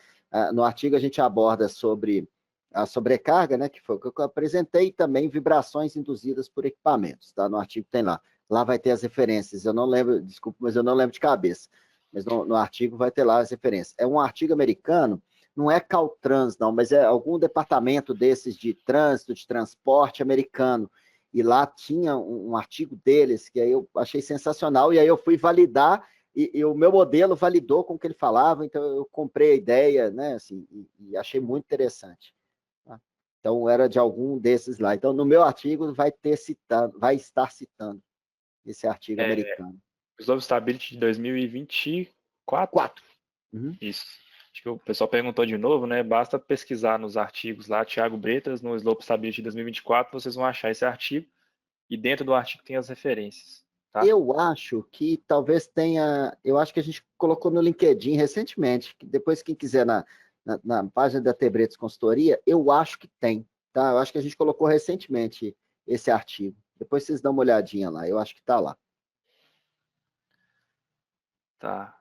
No artigo a gente aborda sobre a sobrecarga, né, que foi o que eu apresentei, e também vibrações induzidas por equipamentos, tá? No artigo tem lá. Lá vai ter as referências. Eu não lembro, desculpa, mas eu não lembro de cabeça. Mas no artigo vai ter lá as referências. É um artigo americano, não é Caltrans, não, mas é algum departamento desses de trânsito, de transporte americano. E lá tinha um artigo deles que aí eu achei sensacional, e aí eu fui validar, e o meu modelo validou com o que ele falava, então eu comprei a ideia, né, assim, e achei muito interessante. Tá? Então era de algum desses lá. Então no meu artigo vai estar citando esse artigo É, americano. Slope Stability de 2024? 4. Uhum. Isso. Acho que o pessoal perguntou de novo, né? Basta pesquisar nos artigos lá, Thiago Bretas, no Slope Stability 2024, vocês vão achar esse artigo e dentro do artigo tem as referências, tá? Eu acho que talvez tenha. Eu acho que a gente colocou no LinkedIn recentemente, que depois, quem quiser na página da Tebretos Consultoria, eu acho que tem, tá? Eu acho que a gente colocou recentemente esse artigo. Depois vocês dão uma olhadinha lá, eu acho que está lá. Tá.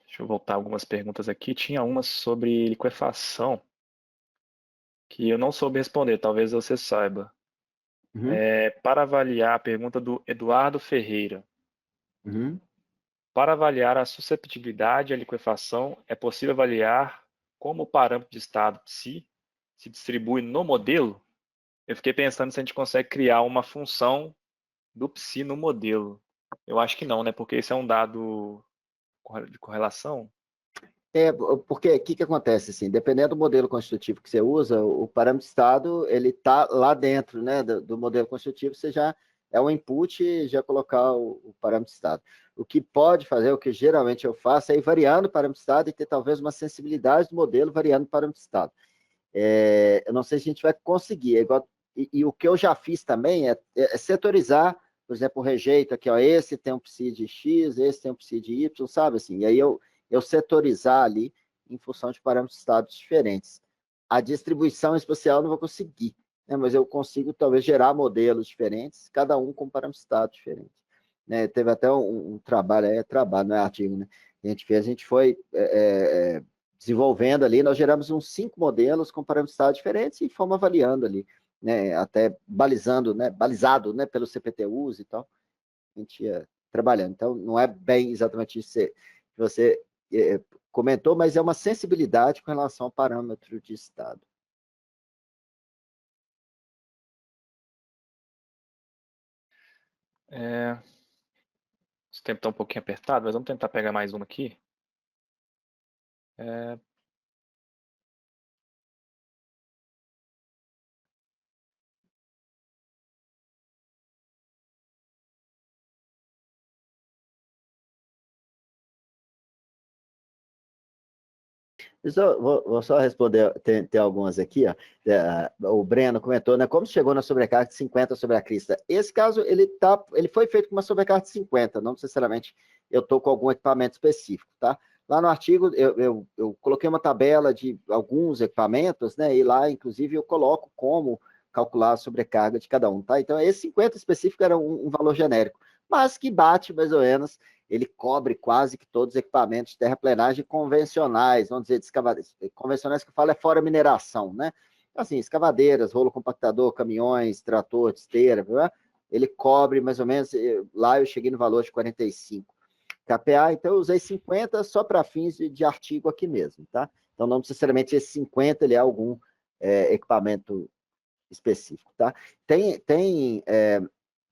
Deixa eu voltar algumas perguntas aqui. Tinha uma sobre liquefação que eu não soube responder, talvez você saiba. Uhum, Para avaliar a pergunta do Eduardo Ferreira. uhum. Para avaliar a susceptibilidade à liquefação, é possível avaliar como o parâmetro de estado psi se distribui no modelo? Eu fiquei pensando se a gente consegue criar uma função do psi no modelo. Eu acho que não, né? Porque isso é um dado de correlação. Porque o que acontece assim, dependendo do modelo constitutivo que você usa, o parâmetro de estado ele está lá dentro, né, do modelo constitutivo, você já é um input e já colocar o parâmetro de estado. O que pode fazer, o que geralmente eu faço, é ir variando o parâmetro de estado e ter talvez uma sensibilidade do modelo variando o parâmetro de estado. Eu não sei se a gente vai conseguir, e o que eu já fiz também é setorizar, por exemplo, o rejeito aqui, ó, esse tem um psi de X, esse tem um psi de Y, sabe assim? E aí eu setorizar ali em função de parâmetros de estados diferentes. A distribuição espacial eu não vou conseguir, né? Mas eu consigo talvez gerar modelos diferentes, cada um com parâmetros de estado diferentes. Né? Teve até um trabalho, não é artigo, né? A gente foi desenvolvendo ali, nós geramos uns 5 modelos com parâmetros de estado diferentes e fomos avaliando ali, né? Até balizando, né? Balizado, né? Pelos CPTUs e tal, a gente ia trabalhando. Então, não é bem exatamente isso que você comentou, mas é uma sensibilidade com relação ao parâmetro de estado. Esse tempo está um pouquinho apertado, mas vamos tentar pegar mais uma aqui. Vou só responder, tem algumas aqui, ó. O Breno comentou, né? Como chegou na sobrecarga de 50 sobre a crista? Esse caso, ele foi feito com uma sobrecarga de 50, não necessariamente eu estou com algum equipamento específico, tá? Lá no artigo, eu coloquei uma tabela de alguns equipamentos, né? E lá, inclusive, eu coloco como calcular a sobrecarga de cada um, tá? Então, esse 50 específico era um valor genérico, mas que bate mais ou menos, ele cobre quase que todos os equipamentos de terraplenagem convencionais, vamos dizer, de escavadeiras. Convencionais que eu falo é fora mineração, né? Assim, escavadeiras, rolo compactador, caminhões, trator, esteira, né? Ele cobre mais ou menos, lá eu cheguei no valor de 45 kPa, então eu usei 50 só para fins de artigo aqui mesmo, tá? Então não necessariamente esse 50 ele é algum equipamento específico, tá? Tem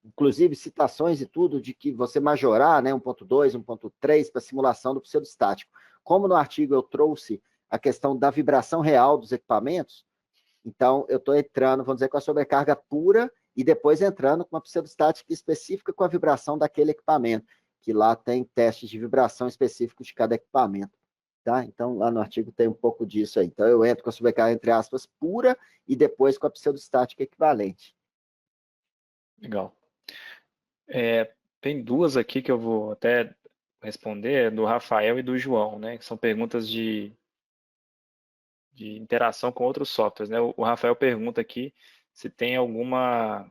inclusive citações e tudo de que você majorar, né, 1.2, 1.3 para simulação do pseudostático. Como no artigo eu trouxe a questão da vibração real dos equipamentos, então eu estou entrando, vamos dizer, com a sobrecarga pura e depois entrando com uma pseudostática específica com a vibração daquele equipamento, que lá tem testes de vibração específicos de cada equipamento. Tá? Então, lá no artigo tem um pouco disso aí. Então, eu entro com a sobrecarga, entre aspas, pura e depois com a pseudostática equivalente. Legal. Tem duas aqui que eu vou até responder, do Rafael e do João, né? Que são perguntas de interação com outros softwares, né? O Rafael pergunta aqui se tem alguma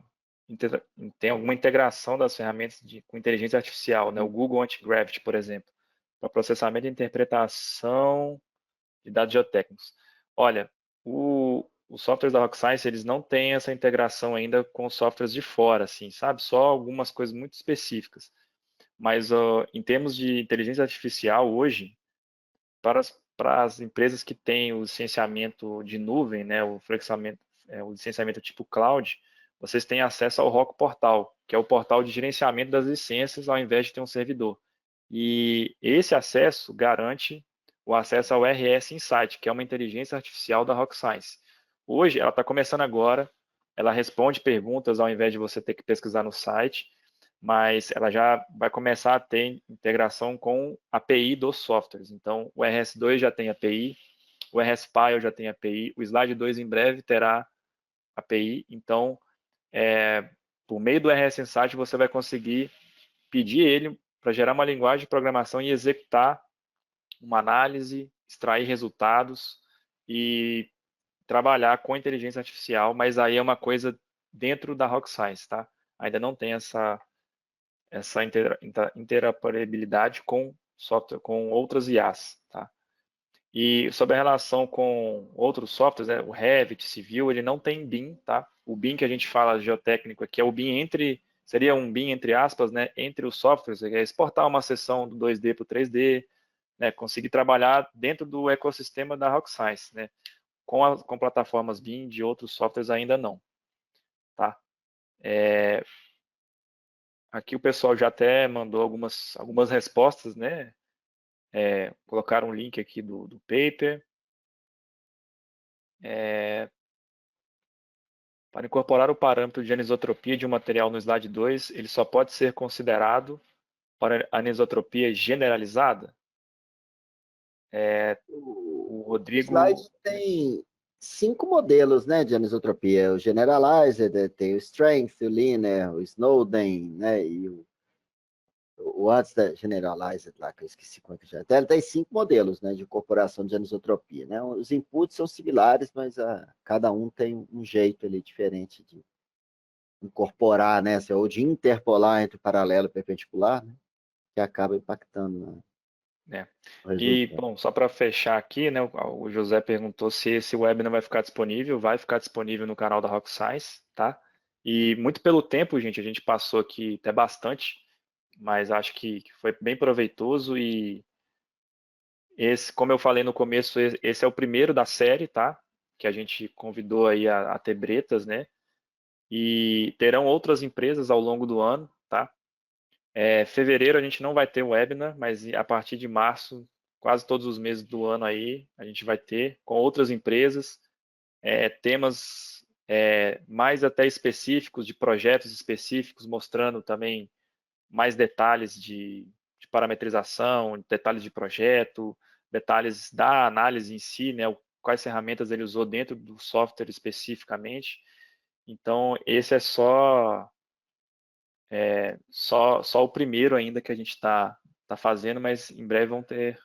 integração das ferramentas com inteligência artificial, né? O Google Antigravity, por exemplo, para processamento e interpretação de dados geotécnicos. Olha, os softwares da RockScience, eles não têm essa integração ainda com os softwares de fora, assim, sabe? Só algumas coisas muito específicas. Mas em termos de inteligência artificial, hoje, para as empresas que têm o licenciamento de nuvem, né, o licenciamento tipo cloud, vocês têm acesso ao Rock Portal, que é o portal de gerenciamento das licenças, ao invés de ter um servidor. E esse acesso garante o acesso ao RS Insight, que é uma inteligência artificial da Rock Science. Hoje, ela está começando agora, ela responde perguntas ao invés de você ter que pesquisar no site, mas ela já vai começar a ter integração com a API dos softwares. Então, o RS2 já tem API, o RSPile já tem API, o Slide 2 em breve terá API. Então, por meio do RS Insight, você vai conseguir pedir ele para gerar uma linguagem de programação e executar uma análise, extrair resultados e trabalhar com inteligência artificial, mas aí é uma coisa dentro da Rock Science, tá? Ainda não tem essa interoperabilidade com software, com outras IAs, tá? E sobre a relação com outros softwares, né, o Revit, Civil, ele não tem BIM, tá? O BIM que a gente fala geotécnico aqui é o BIM seria um BIM entre aspas, né, entre os softwares, é exportar uma seção do 2D para o 3D, né, conseguir trabalhar dentro do ecossistema da Rock Science, né? Com plataformas BIM de outros softwares ainda não, tá? Aqui o pessoal já até mandou algumas respostas, né? Colocaram um link aqui do paper. Para incorporar o parâmetro de anisotropia de um material no slide 2, ele só pode ser considerado para anisotropia generalizada? O O slide Rodrigo... tem 5 modelos, né, de anisotropia. O Generalizer, tem o Strength, o Linear, o Snowden, né, e o antes da Generalizer lá, que eu esqueci qual que já. Tem 5 modelos, né, de incorporação de anisotropia, né. Os inputs são similares, mas cada um tem um jeito ali diferente de incorporar, né, ou de interpolar entre paralelo e perpendicular, né, que acaba impactando É. no E, resultado. bom, só para fechar aqui, né, o José perguntou se esse webinar vai ficar disponível. Vai ficar disponível no canal da Rock Science, tá? E muito pelo tempo, gente, a gente passou aqui até bastante, mas acho que foi bem proveitoso e esse, como eu falei no começo, esse é o primeiro da série, tá? Que a gente convidou aí a ter bretas, né? E terão outras empresas ao longo do ano, tá? Fevereiro a gente não vai ter o webinar, mas a partir de março, quase todos os meses do ano aí, a gente vai ter com outras empresas, temas mais até específicos, de projetos específicos, mostrando também mais detalhes de parametrização, detalhes de projeto, detalhes da análise em si, né? Quais ferramentas ele usou dentro do software especificamente. Então, esse é só o primeiro ainda que a gente tá fazendo, mas em breve vão ter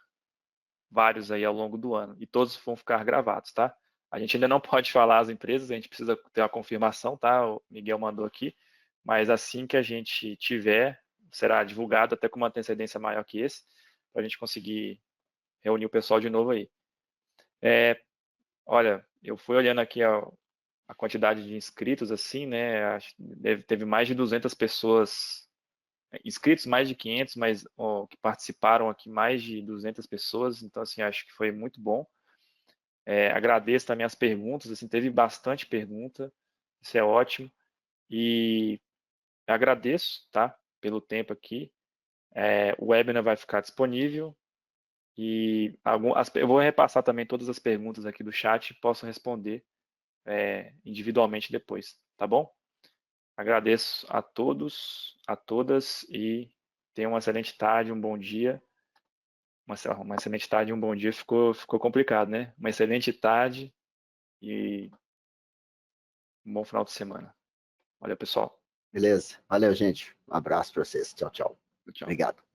vários aí ao longo do ano. E todos vão ficar gravados, tá? A gente ainda não pode falar as empresas, a gente precisa ter uma confirmação, tá? O Miguel mandou aqui. Mas assim que a gente tiver, será divulgado até com uma antecedência maior que esse, para a gente conseguir reunir o pessoal de novo aí. Olha, eu fui olhando aqui a quantidade de inscritos, assim, né? Teve mais de 200 pessoas inscritos, mais de 500, mas que participaram aqui, mais de 200 pessoas. Então, assim, acho que foi muito bom. Agradeço também as perguntas, assim, teve bastante pergunta, isso é ótimo. E agradeço, tá, pelo tempo aqui. O webinar vai ficar disponível e eu vou repassar também todas as perguntas aqui do chat e posso responder individualmente depois, tá bom? Agradeço a todos, a todas e tenham uma excelente tarde, um bom dia. Uma excelente tarde e um bom dia ficou complicado, né? Uma excelente tarde e um bom final de semana. Valeu, pessoal. Beleza? Valeu, gente. Um abraço para vocês. Tchau, tchau. Tchau. Obrigado.